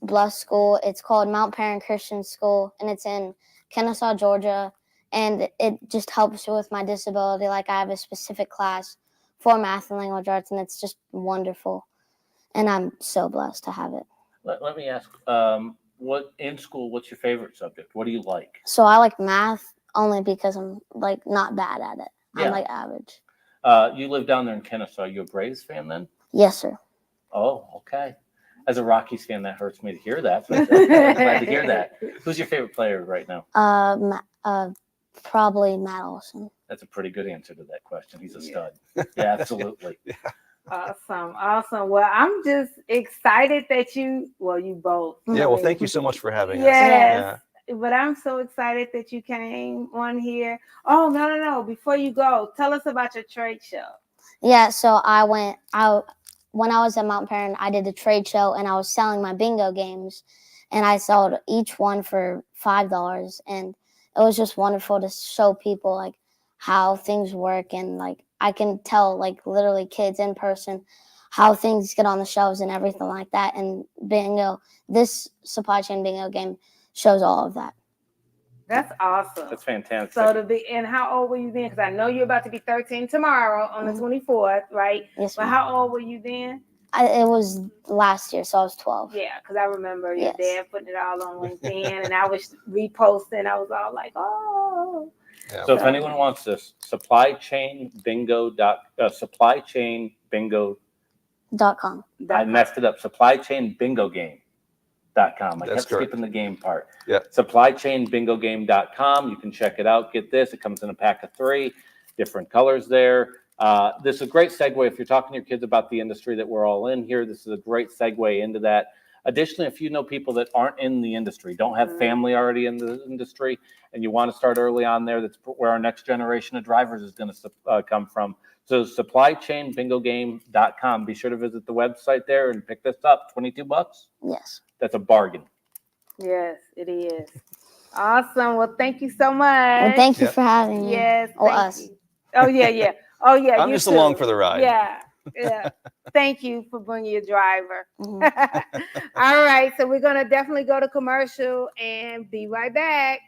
blessed school. It's called Mount Perrin Christian School, and it's in Kennesaw, Georgia. And it just helps with my disability. I have a specific class for math and language arts, and it's just wonderful. And I'm so blessed to have it. Let me ask, in school, what's your favorite subject? What do you like? So I like math only because I'm not bad at it. Yeah. I'm average. You live down there in Kennesaw. Are you a Braves fan then? Yes, sir. Oh, okay. As a Rockies fan, that hurts me to hear that. But I'm glad to hear that. Who's your favorite player right now? Probably Matt Olson. That's a pretty good answer to that question. He's a stud. Yeah, absolutely. Awesome. Well, I'm just excited that you both. Yeah, well, thank you so much for having us. Yes. But I'm so excited that you came on here. Oh, no. Before you go, tell us about your trade show. Yeah, so when I was at Mount Perrin, I did a trade show, and I was selling my bingo games, and I sold each one for $5. And it was just wonderful to show people how things work. And I can tell literally kids in person how things get on the shelves and everything like that. And bingo, this supply chain bingo game shows all of that. That's awesome. That's fantastic. So and how old were you then? Because I know you're about to be 13 tomorrow on the 24th, right? Yes, but how old were you then? It was last year, so I was 12. Yeah, because I remember your dad putting it all on LinkedIn, and I was reposting. I was all like, oh. Yeah. So if anyone wants this, supplychainbingo.com. .com. I messed it up. Supply Chain Bingo Game. I That's kept correct. skipping the game part. Yeah. Supplychainbingogame.com. You can check it out. Get this. It comes in a pack of 3 different colors there. This is a great segue. If you're talking to your kids about the industry that we're all in here, this is a great segue into that. Additionally, if you know people that aren't in the industry, don't have family already in the industry, and you want to start early on there, that's where our next generation of drivers is going to come from. So supplychainbingogame.com. Be sure to visit the website there and pick this up. $22. Yes. That's a bargain. Yes, it is. Awesome. Well, thank you so much. Well, thank you Yeah. for having me. Yes, Or thank us. you. Oh yeah. Oh yeah. I'm you just along too. for the ride. Yeah. Thank you for bringing your driver. Mhm. All right, so we're gonna definitely go to commercial and be right back.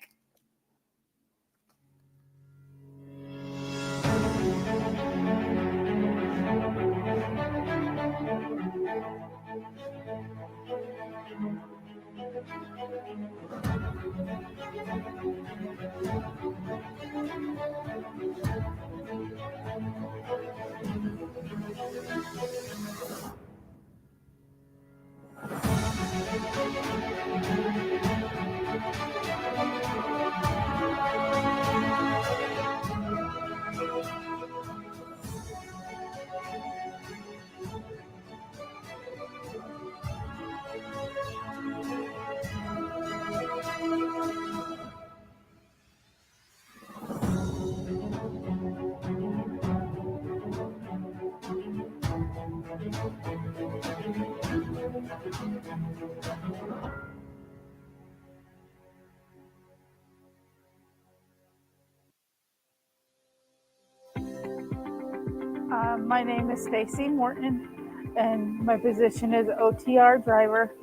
My name is Stacy Morton, and my position is OTR driver.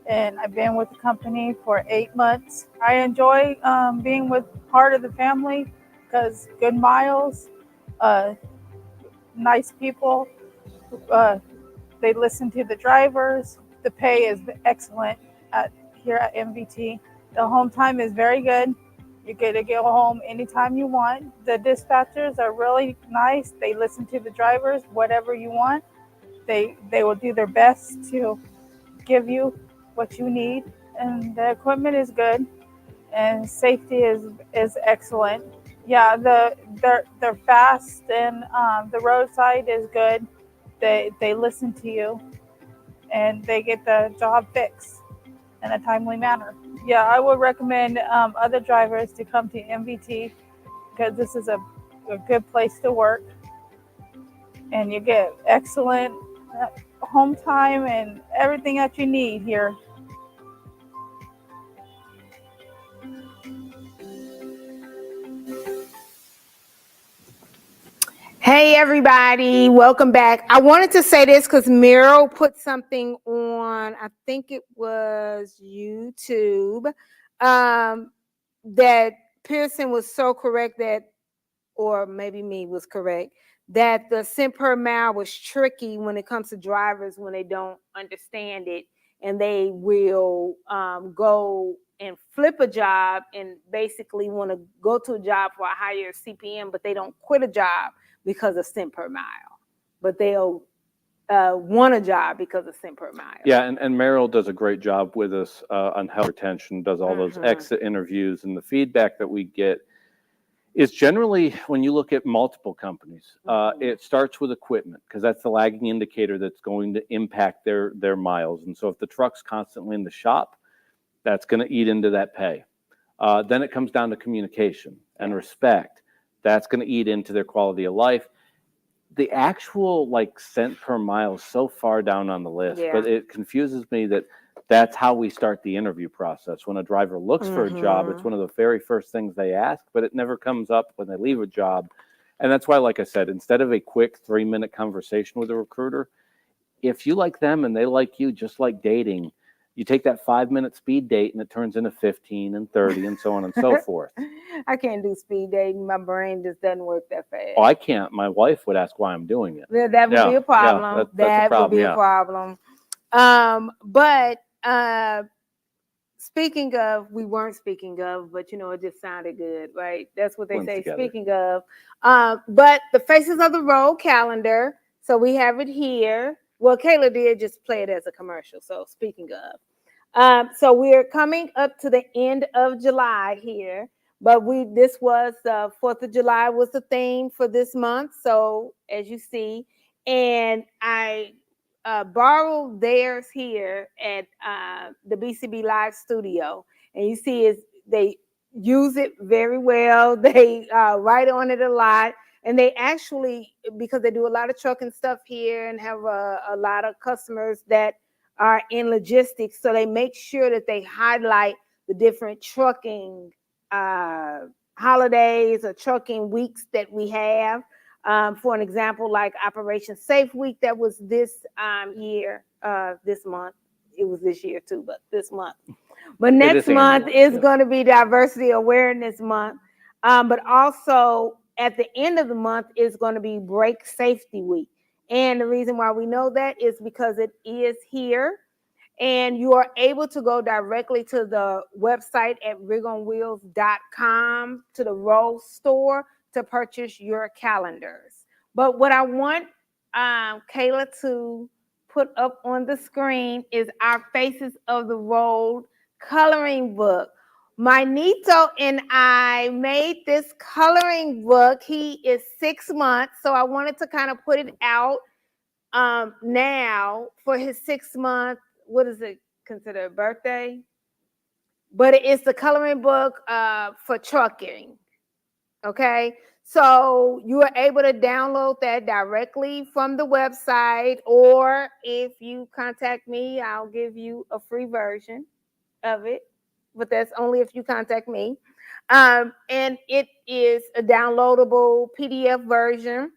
And I've been with the company for 8 months. I enjoy being with part of the family because good miles, nice people. They listen to the drivers. The pay is excellent here at MVT. The home time is very good. You get to go home anytime you want. The dispatchers are really nice. They listen to the drivers, whatever you want. They will do their best to give you what you need, and the equipment is good, and safety is excellent. Yeah, they're fast, and the roadside is good. They listen to you, and they get the job fixed in a timely manner. Yeah, I would recommend other drivers to come to MVT because this is a good place to work, and you get excellent home time and everything that you need here. Hey everybody, welcome back. I wanted to say this because Meryl put something on, I think it was YouTube, that Pearson was so correct that, or maybe me was correct, that the cent per mile was tricky when it comes to drivers when they don't understand it, and they will go and flip a job and basically want to go to a job for a higher CPM, but they don't quit a job because of cent per mile, but they'll want a job because of cent per mile. Yeah, and Meryl does a great job with us on health retention, does all those exit interviews, and the feedback that we get is generally, when you look at multiple companies, it starts with equipment because that's the lagging indicator that's going to impact their miles. And so if the truck's constantly in the shop, that's going to eat into that pay. Then it comes down to communication and respect. That's going to eat into their quality of life. The actual cent per mile is so far down on the list, but it confuses me that that's how we start the interview process. When a driver looks for a job, it's one of the very first things they ask, but it never comes up when they leave a job. And that's why, like I said, instead of a quick 3-minute conversation with a recruiter, if you like them and they like you, just like dating, you take that 5-minute speed date and it turns into 15 and 30 and so on and so forth. I can't do speed dating. My brain just doesn't work that fast. Oh, I can't. My wife would ask why I'm doing it. That would be a problem. That's a problem, would be a problem. But speaking of, we weren't speaking of, but it just sounded good, right? That's what they say, together. speaking of. But the Faces of the Road calendar, so we have it here. Well, Kayla did just play it as a commercial, so speaking of. So we're coming up to the end of July here, but this was 4th of July was the theme for this month. So as you see, and I borrowed theirs here at the BCB Live Studio, and you see is they use it very well. They write on it a lot, and they actually, because they do a lot of trucking stuff here and have a lot of customers that are in logistics, so they make sure that they highlight the different trucking holidays or trucking weeks that we have. For an example, like Operation Safe Week, that was this this month. It was this year too, but this month. But next month is going to be Diversity Awareness Month. But also at the end of the month is going to be Brake Safety Week. And the reason why we know that is because it is here. And you are able to go directly to the website at rigonwheels.com to the Rose store to purchase your calendars. But what I want Kayla to put up on the screen is our Faces of the Road coloring book. My Nito and I made this coloring book. He is 6 months, so I wanted to kind of put it out now for his 6 month, what is it considered, birthday? But it's the coloring book for trucking. Okay, so you are able to download that directly from the website, or if you contact me, I'll give you a free version of it, but that's only if you contact me. And it is a downloadable PDF version,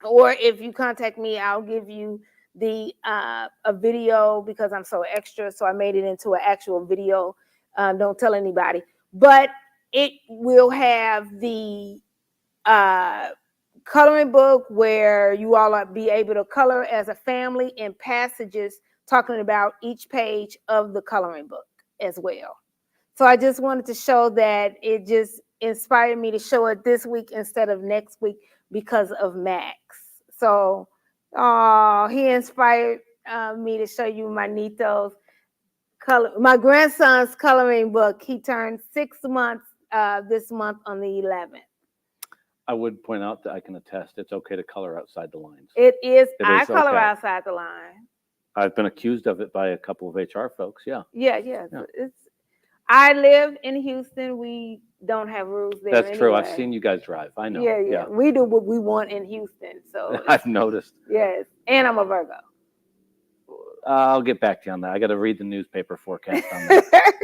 or if you contact me, I'll give you the a video, because I'm so extra, so I made it into an actual video. Don't tell anybody, but it will have the coloring book where you all will be able to color as a family in passages talking about each page of the coloring book as well. So I just wanted to show that. It just inspired me to show it this week instead of next week because of Max. So he inspired me to show you my Nito's my grandson's coloring book. He turned 6 months this month on the 11th. I would point out that I can attest it's okay to color outside the lines. It is. I is color okay. outside the line. I've been accused of it by a couple of HR folks. Yeah. Yeah. I live in Houston. We don't have rules there. That's anyway. true. I've seen you guys drive. I know. Yeah. We do what we want in Houston. So I've noticed. Yes, and I'm a Virgo. I'll get back to you on that. I got to read the newspaper forecast on that.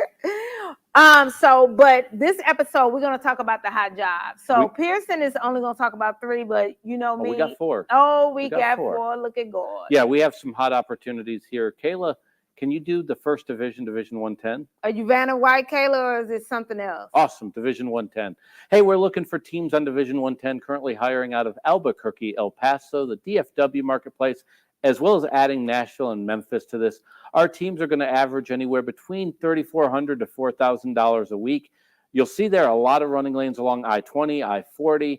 But this episode we're going to talk about the hot jobs. So Pearson is only going to talk about 3, but you know me. We got 4. Oh, we got 4. Look at God. Yeah, we have some hot opportunities here. Kayla, can you do the first division, Division 110? Are you Vanna White, Kayla, or is it something else? Awesome, Division 110. Hey, we're looking for teams on Division 110, currently hiring out of Albuquerque, El Paso, the DFW marketplace, as well as adding Nashville and Memphis to this. Our teams are going to average anywhere between $3,400 to $4,000 a week. You'll see there a lot of running lanes along I-20, I-40.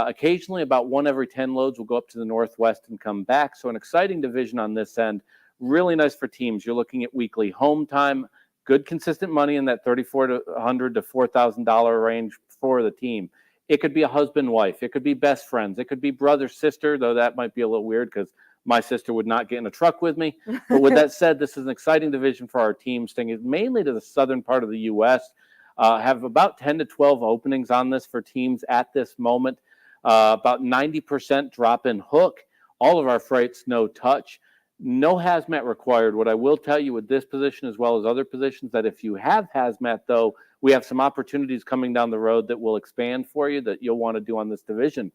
Occasionally, about 1 every 10 loads will go up to the northwest and come back. So an exciting division on this end. Really nice for teams. You're looking at weekly home time, good consistent money in that $3,400 to $4,000 range for the team. It could be a husband, wife. It could be best friends. It could be brother, sister, though that might be a little weird because my sister would not get in a truck with me. But with that said, this is an exciting division for our team, staying mainly to the southern part of the U.S. Have about 10 to 12 openings on this for teams at this moment. About 90% drop-in hook. All of our freights, no touch. No hazmat required. What I will tell you with this position as well as other positions, that if you have hazmat, though, we have some opportunities coming down the road that will expand for you that you'll want to do on this division.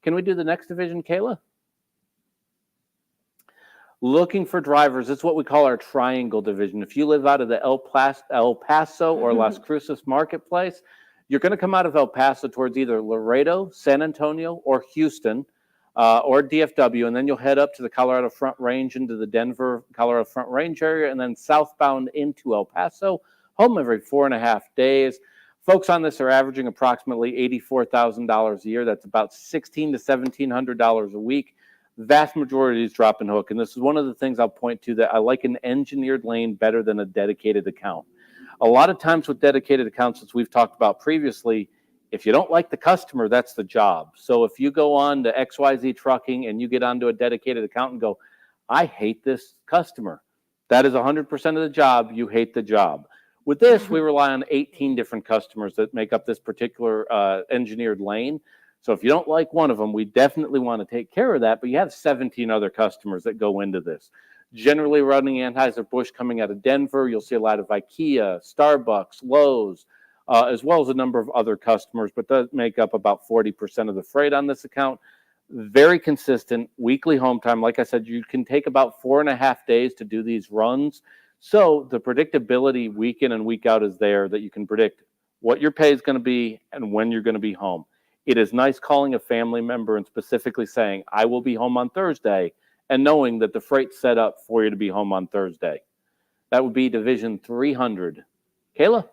Can we do the next division, Kayla? Looking for drivers. It's what we call our triangle division. If you live out of the El Paso or Las Cruces marketplace, you're going to come out of El Paso towards either Laredo, San Antonio, or Houston, or DFW, and then you'll head up to the Colorado Front Range into the Denver, Colorado Front Range area, and then southbound into El Paso, home every 4.5 days. Folks on this are averaging approximately $84,000 a year. That's about $1,600 to $1,700 a week. Vast majority is drop and hook. And this is one of the things I'll point to, that I like an engineered lane better than a dedicated account. A lot of times with dedicated accounts, as we've talked about previously, if you don't like the customer, that's the job. So if you go on to XYZ Trucking and you get onto a dedicated account and go, I hate this customer, that is 100% of the job. You hate the job. With this, we rely on 18 different customers that make up this particular engineered lane. So if you don't like one of them, we definitely want to take care of that. But you have 17 other customers that go into this. Generally running Anheuser-Busch coming out of Denver. You'll see a lot of IKEA, Starbucks, Lowe's, as well as a number of other customers, but does make up about 40% of the freight on this account. Very consistent weekly home time. Like I said, you can take about 4.5 days to do these runs. So the predictability week in and week out is there, that you can predict what your pay is going to be and when you're going to be home. It is nice calling a family member and specifically saying, I will be home on Thursday, and knowing that the freight's set up for you to be home on Thursday. That would be Division 300. Kayla?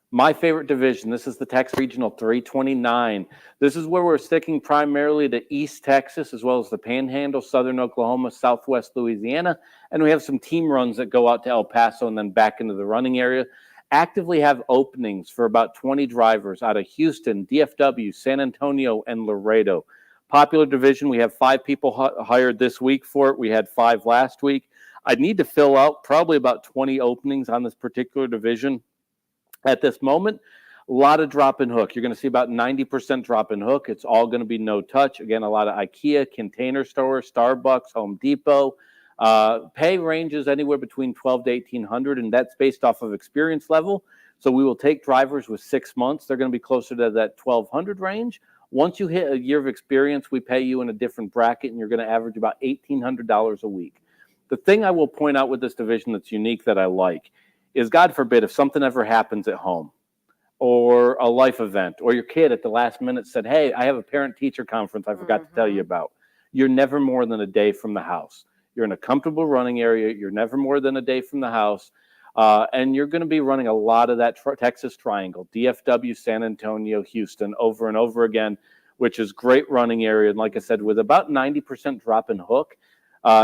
My favorite division, this is the Texas Regional 329. This is where we're sticking primarily to East Texas, as well as the Panhandle, Southern Oklahoma, Southwest Louisiana. And we have some team runs that go out to El Paso and then back into the running area. Actively have openings for about 20 drivers out of Houston, DFW, San Antonio, and Laredo. Popular division, we have 5 people hired this week for it. We had 5 last week. I need to fill out probably about 20 openings on this particular division. At this moment, a lot of drop and hook. You're going to see about 90% drop and hook. It's all going to be no touch. Again, a lot of IKEA, Container Store, Starbucks, Home Depot. Pay ranges anywhere between $1,200 to $1,800, and that's based off of experience level. So we will take drivers with 6 months. They're going to be closer to that $1,200 range. Once you hit a year of experience, we pay you in a different bracket, and you're going to average about $1,800 a week. The thing I will point out with this division that's unique that I like is, God forbid, if something ever happens at home or a life event, or your kid at the last minute said, hey, I have a parent-teacher conference I forgot to tell you about. You're never more than a day from the house. You're in a comfortable running area. You're never more than a day from the house. And you're going to be running a lot of that Texas Triangle, DFW, San Antonio, Houston, over and over again, which is great running area. And like I said, with about 90% drop and hook,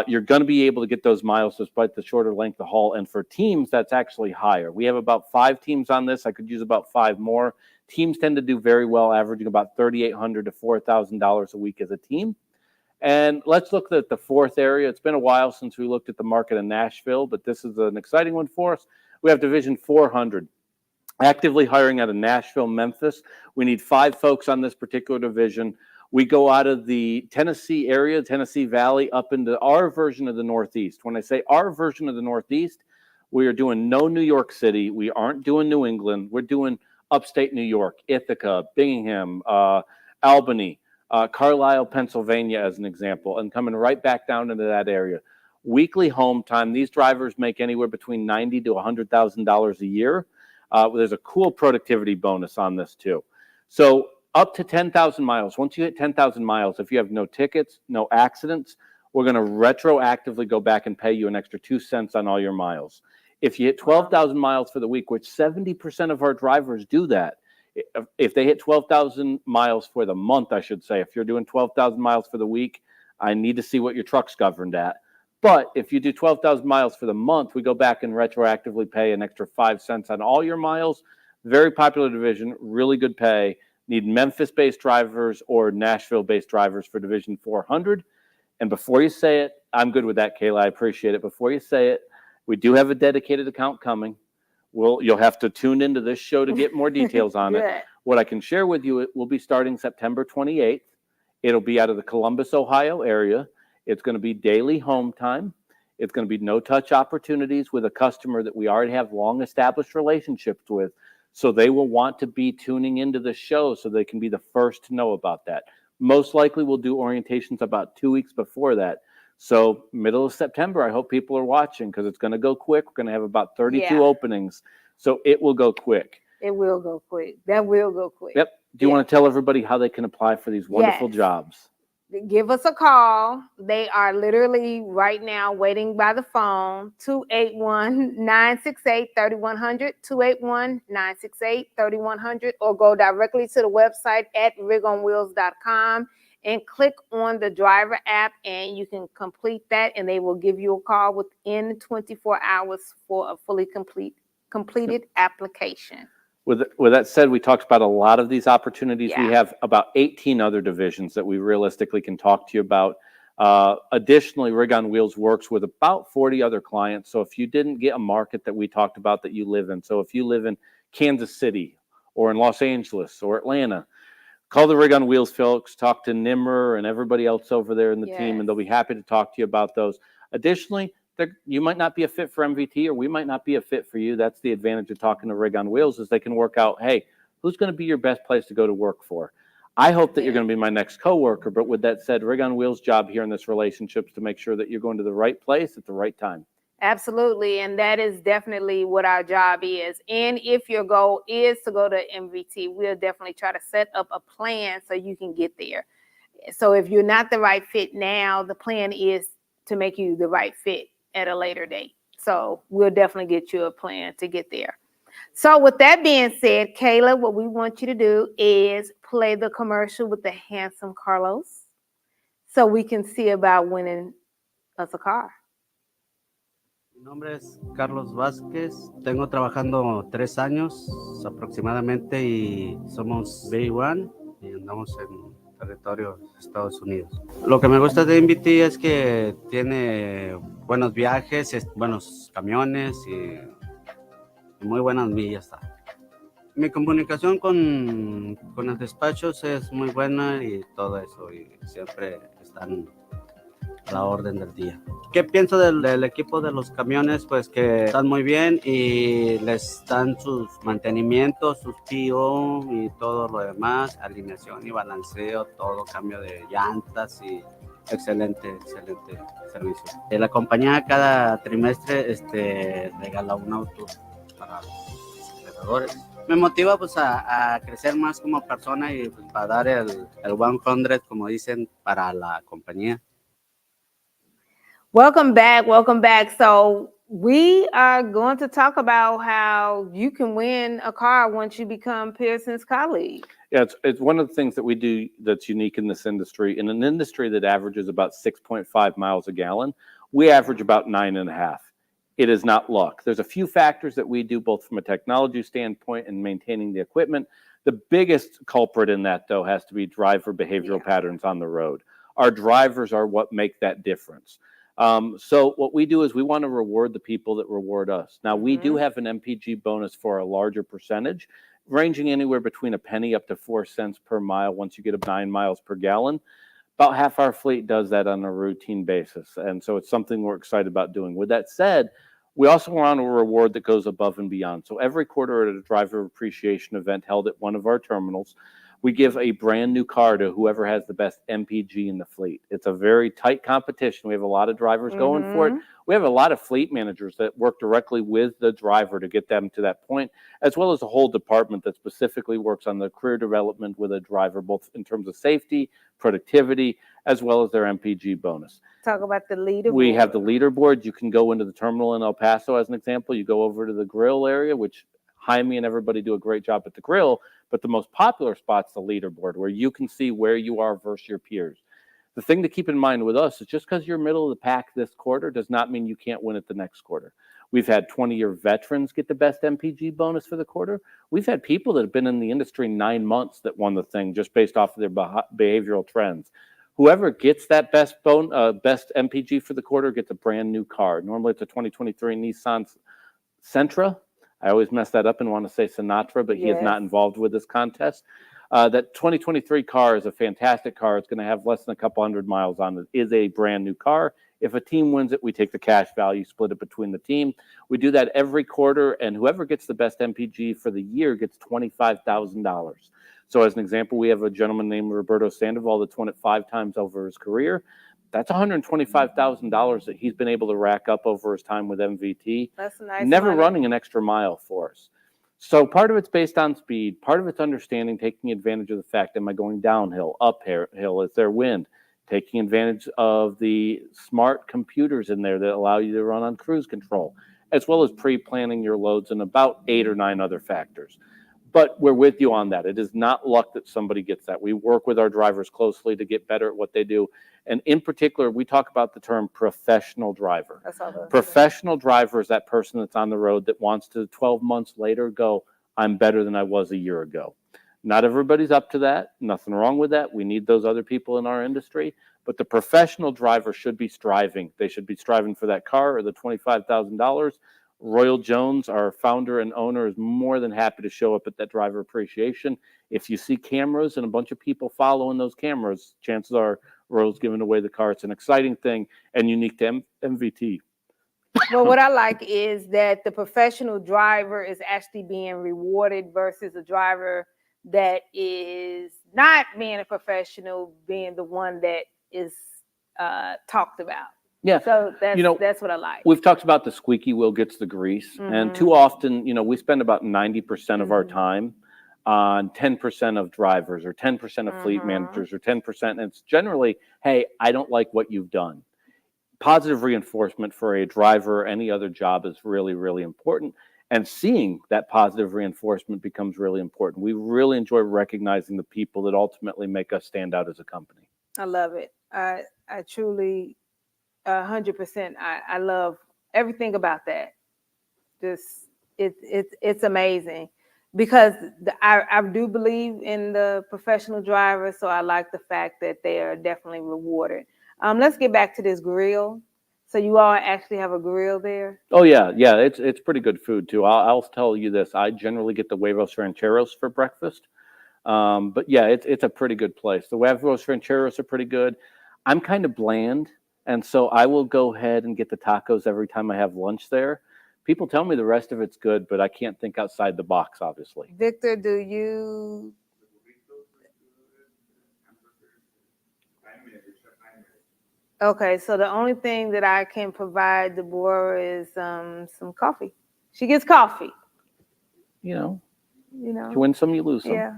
you're going to be able to get those miles despite the shorter length of haul. And for teams, that's actually higher. We have about 5 teams on this. I could use about 5 more. Teams tend to do very well, averaging about $3,800 to $4,000 a week as a team. And let's look at the 4th area. It's been a while since we looked at the market in Nashville, but this is an exciting one for us. We have Division 400. Actively hiring out of Nashville, Memphis. We need 5 folks on this particular division. We go out of the Tennessee area, Tennessee Valley, up into our version of the Northeast. When I say our version of the Northeast, we are doing no New York City. We aren't doing New England. We're doing upstate New York, Ithaca, Bingham, Albany, Carlisle, Pennsylvania, as an example, and coming right back down into that area. Weekly home time. These drivers make anywhere between $90,000 to $100,000 a year. There's a cool productivity bonus on this too. So up to 10,000 miles. Once you hit 10,000 miles, if you have no tickets, no accidents, we're going to retroactively go back and pay you an extra 2 cents on all your miles. If you hit 12,000 miles for the week, which 70% of our drivers do that, if they hit 12,000 miles for the month, I should say, if you're doing 12,000 miles for the week, I need to see what your truck's governed at. But if you do 12,000 miles for the month, we go back and retroactively pay an extra 5 cents on all your miles. Very popular division, really good pay. Need Memphis-based drivers or Nashville-based drivers for Division 400. And before you say it, I'm good with that, Kayla. I appreciate it. Before you say it, we do have a dedicated account coming. You'll have to tune into this show to get more details on it. What I can share with you, it will be starting September 28th. It'll be out of the Columbus, Ohio area. It's going to be daily home time. It's going to be no-touch opportunities with a customer that we already have long-established relationships with. So they will want to be tuning into the show so they can be the first to know about that. Most likely we'll do orientations about 2 weeks before that. So middle of September, I hope people are watching because it's going to go quick. We're going to have about 32 openings. So it will go quick. It will go quick. That will go quick. Yep. Do you want to tell everybody how they can apply for these wonderful jobs? Give us a call. They are literally right now waiting by the phone, 281-968-3100, 281-968-3100, or go directly to the website at rigonwheels.com and click on the driver app, and you can complete that, and they will give you a call within 24 hours for a fully completed application. With that said, we talked about a lot of these opportunities. Yeah. We have about 18 other divisions that we realistically can talk to you about. Additionally, Rig on Wheels works with about 40 other clients. So if you didn't get a market that we talked about that you live in, so if you live in Kansas City or in Los Angeles or Atlanta, call the Rig on Wheels folks, talk to Nimmer and everybody else over there in the team, and they'll be happy to talk to you about those. Additionally, you might not be a fit for MVT, or we might not be a fit for you. That's the advantage of talking to Rig on Wheels, is they can work out, hey, who's going to be your best place to go to work for? I hope that you're going to be my next coworker, but with that said, Rig on Wheels' job here in this relationship is to make sure that you're going to the right place at the right time. Absolutely, and that is definitely what our job is. And if your goal is to go to MVT, we'll definitely try to set up a plan so you can get there. So if you're not the right fit now, the plan is to make you the right fit at a later date. So we'll definitely get you a plan to get there. So with that being said, Kayla, what we want you to do is play the commercial with the handsome Carlos so we can see about winning us a car. Mi nombre es Carlos Vázquez, tengo trabajando 3 años aproximadamente y somos B1 y andamos en territorio de Estados Unidos. Lo que me gusta de MVT es que tiene buenos viajes, buenos camiones y muy buenas millas. Mi comunicación con los despachos es muy buena y todo eso, y siempre están a la orden del día. ¿Qué pienso del equipo de los camiones? Pues que están muy bien y les dan sus mantenimientos, sus PO y todo lo demás, alineación y balanceo, todo, cambio de llantas y excelente servicio. La compañía cada trimestre regala un auto para los empleadores. Me motiva pues a crecer más como persona y pues, para dar el 100, como dicen, para la compañía. Welcome back. So we are going to talk about how you can win a car once you become Pearson's colleague. Yeah, it's one of the things that we do that's unique in this industry. In an industry that averages about 6.5 miles a gallon, we average about 9.5. It is not luck. There's a few factors that we do both from a technology standpoint and maintaining the equipment. The biggest culprit in that, though, has to be driver behavioral patterns on the road. Our drivers are what make that difference. So what we do is we want to reward the people that reward us. Now, we do have an MPG bonus for a larger percentage, ranging anywhere between a penny up to 4 cents per mile once you get up 9 miles per gallon. About half our fleet does that on a routine basis, and so it's something we're excited about doing. With that said, we also want a reward that goes above and beyond. So every quarter at a driver appreciation event held at one of our terminals, we give a brand new car to whoever has the best MPG in the fleet. It's a very tight competition. We have a lot of drivers going for it. We have a lot of fleet managers that work directly with the driver to get them to that point, as well as a whole department that specifically works on the career development with a driver, both in terms of safety, productivity, as well as their MPG bonus. Talk about the leaderboard. We have the leaderboard. You can go into the terminal in El Paso, as an example. You go over to the grill area, which Jaime and everybody do a great job at the grill, but the most popular spot's the leaderboard, where you can see where you are versus your peers. The thing to keep in mind with us is just because you're middle of the pack this quarter does not mean you can't win it the next quarter. We've had 20-year veterans get the best MPG bonus for the quarter. We've had people that have been in the industry 9 months that won the thing just based off of their behavioral trends. Whoever gets that best MPG for the quarter gets a brand new car. Normally it's a 2023 Nissan Sentra. I always mess that up and want to say Sinatra, but he is not involved with this contest. That 2023 car is a fantastic car. It's going to have less than a couple hundred miles on it. It is a brand new car. If a team wins it, we take the cash value, split it between the team. We do that every quarter, and whoever gets the best MPG for the year gets $25,000. So as an example, we have a gentleman named Roberto Sandoval that's won it 5 times over his career. That's $125,000 that he's been able to rack up over his time with MVT. That's a nice Never money. running an extra mile for us. So part of it's based on speed. Part of it's understanding, taking advantage of the fact, am I going downhill, uphill? Is there wind? Taking advantage of the smart computers in there that allow you to run on cruise control, as well as pre-planning your loads and about 8 or 9 other factors. But we're with you on that. It is not luck that somebody gets that. We work with our drivers closely to get better at what they do. And in particular, we talk about the term professional driver. That's all those. Professional driver is that person that's on the road that wants to 12 months later go, I'm better than I was a year ago. Not everybody's up to that. Nothing wrong with that. We need those other people in our industry. But the professional driver should be striving. They should be striving for that car or the $25,000. Royal Jones, our founder and owner, is more than happy to show up at that driver appreciation. If you see cameras and a bunch of people following those cameras, chances are Royal's giving away the car. It's an exciting thing and unique to MVT. Well, what I like is that the professional driver is actually being rewarded versus a driver that is not being a professional, being the one that is talked about. Yeah. So that's, You know, that's what I like. We've talked about the squeaky wheel gets the grease. And too often, we spend about 90% of our time on 10% of drivers or 10% of fleet managers or 10%. And it's generally, hey, I don't like what you've done. Positive reinforcement for a driver or any other job is really, really important. And seeing that positive reinforcement becomes really important. We really enjoy recognizing the people that ultimately make us stand out as a company. I love it. I truly, 100%. I love everything about that. Just it's amazing because I do believe in the professional drivers, so I like the fact that they are definitely rewarded. Let's get back to this grill. So you all actually have a grill there? Oh yeah, it's pretty good food too. I'll tell you this: I generally get the huevos rancheros for breakfast, but yeah, it's a pretty good place. The huevos rancheros are pretty good. I'm kind of bland, and so I will go ahead and get the tacos every time I have lunch there. People tell me the rest of it's good, but I can't think outside the box, obviously. Victor, do you? Okay, so the only thing that I can provide Deborah is some coffee. She gets coffee. You You win some, you lose some. Yeah,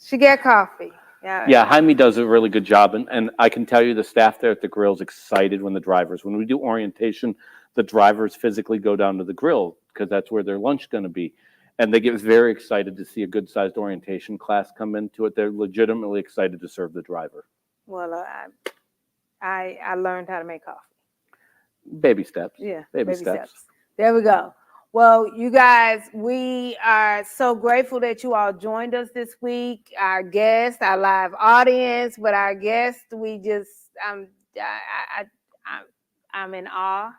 she get coffee. Yeah, Jaime does a really good job, and I can tell you the staff there at the grill is excited when we do orientation, the drivers physically go down to the grill because that's where their lunch is going to be, and they get very excited to see a good-sized orientation class come into it. They're legitimately excited to serve the driver. Well, I learned how to make coffee. Baby steps. Yeah, baby steps. There we go. Well, you guys, we are so grateful that you all joined us this week. Our guests, our live audience, but our guests, we just, I'm in awe,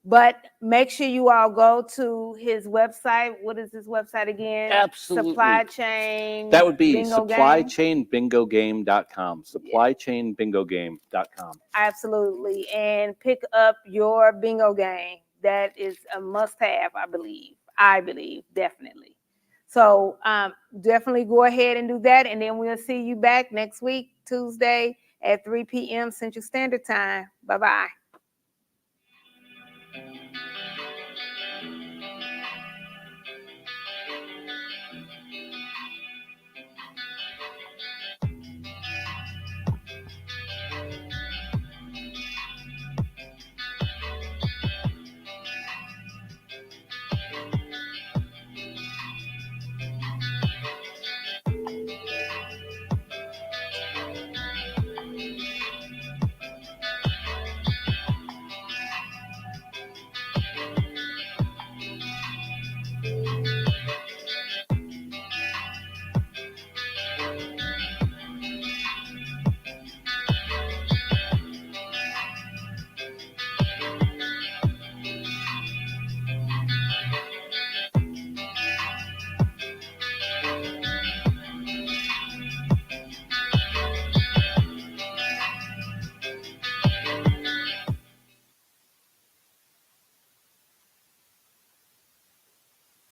But make sure you all go to his website. What is his website again? Absolutely. Supply Chain. That would be Bingo supplychainbingogame.com. Supplychainbingogame.com. Absolutely. And pick up your bingo game. That is a must-have, I believe, definitely. So definitely go ahead and do that. And then we'll see you back next week, Tuesday at 3 p.m. Central Standard Time. Bye-bye.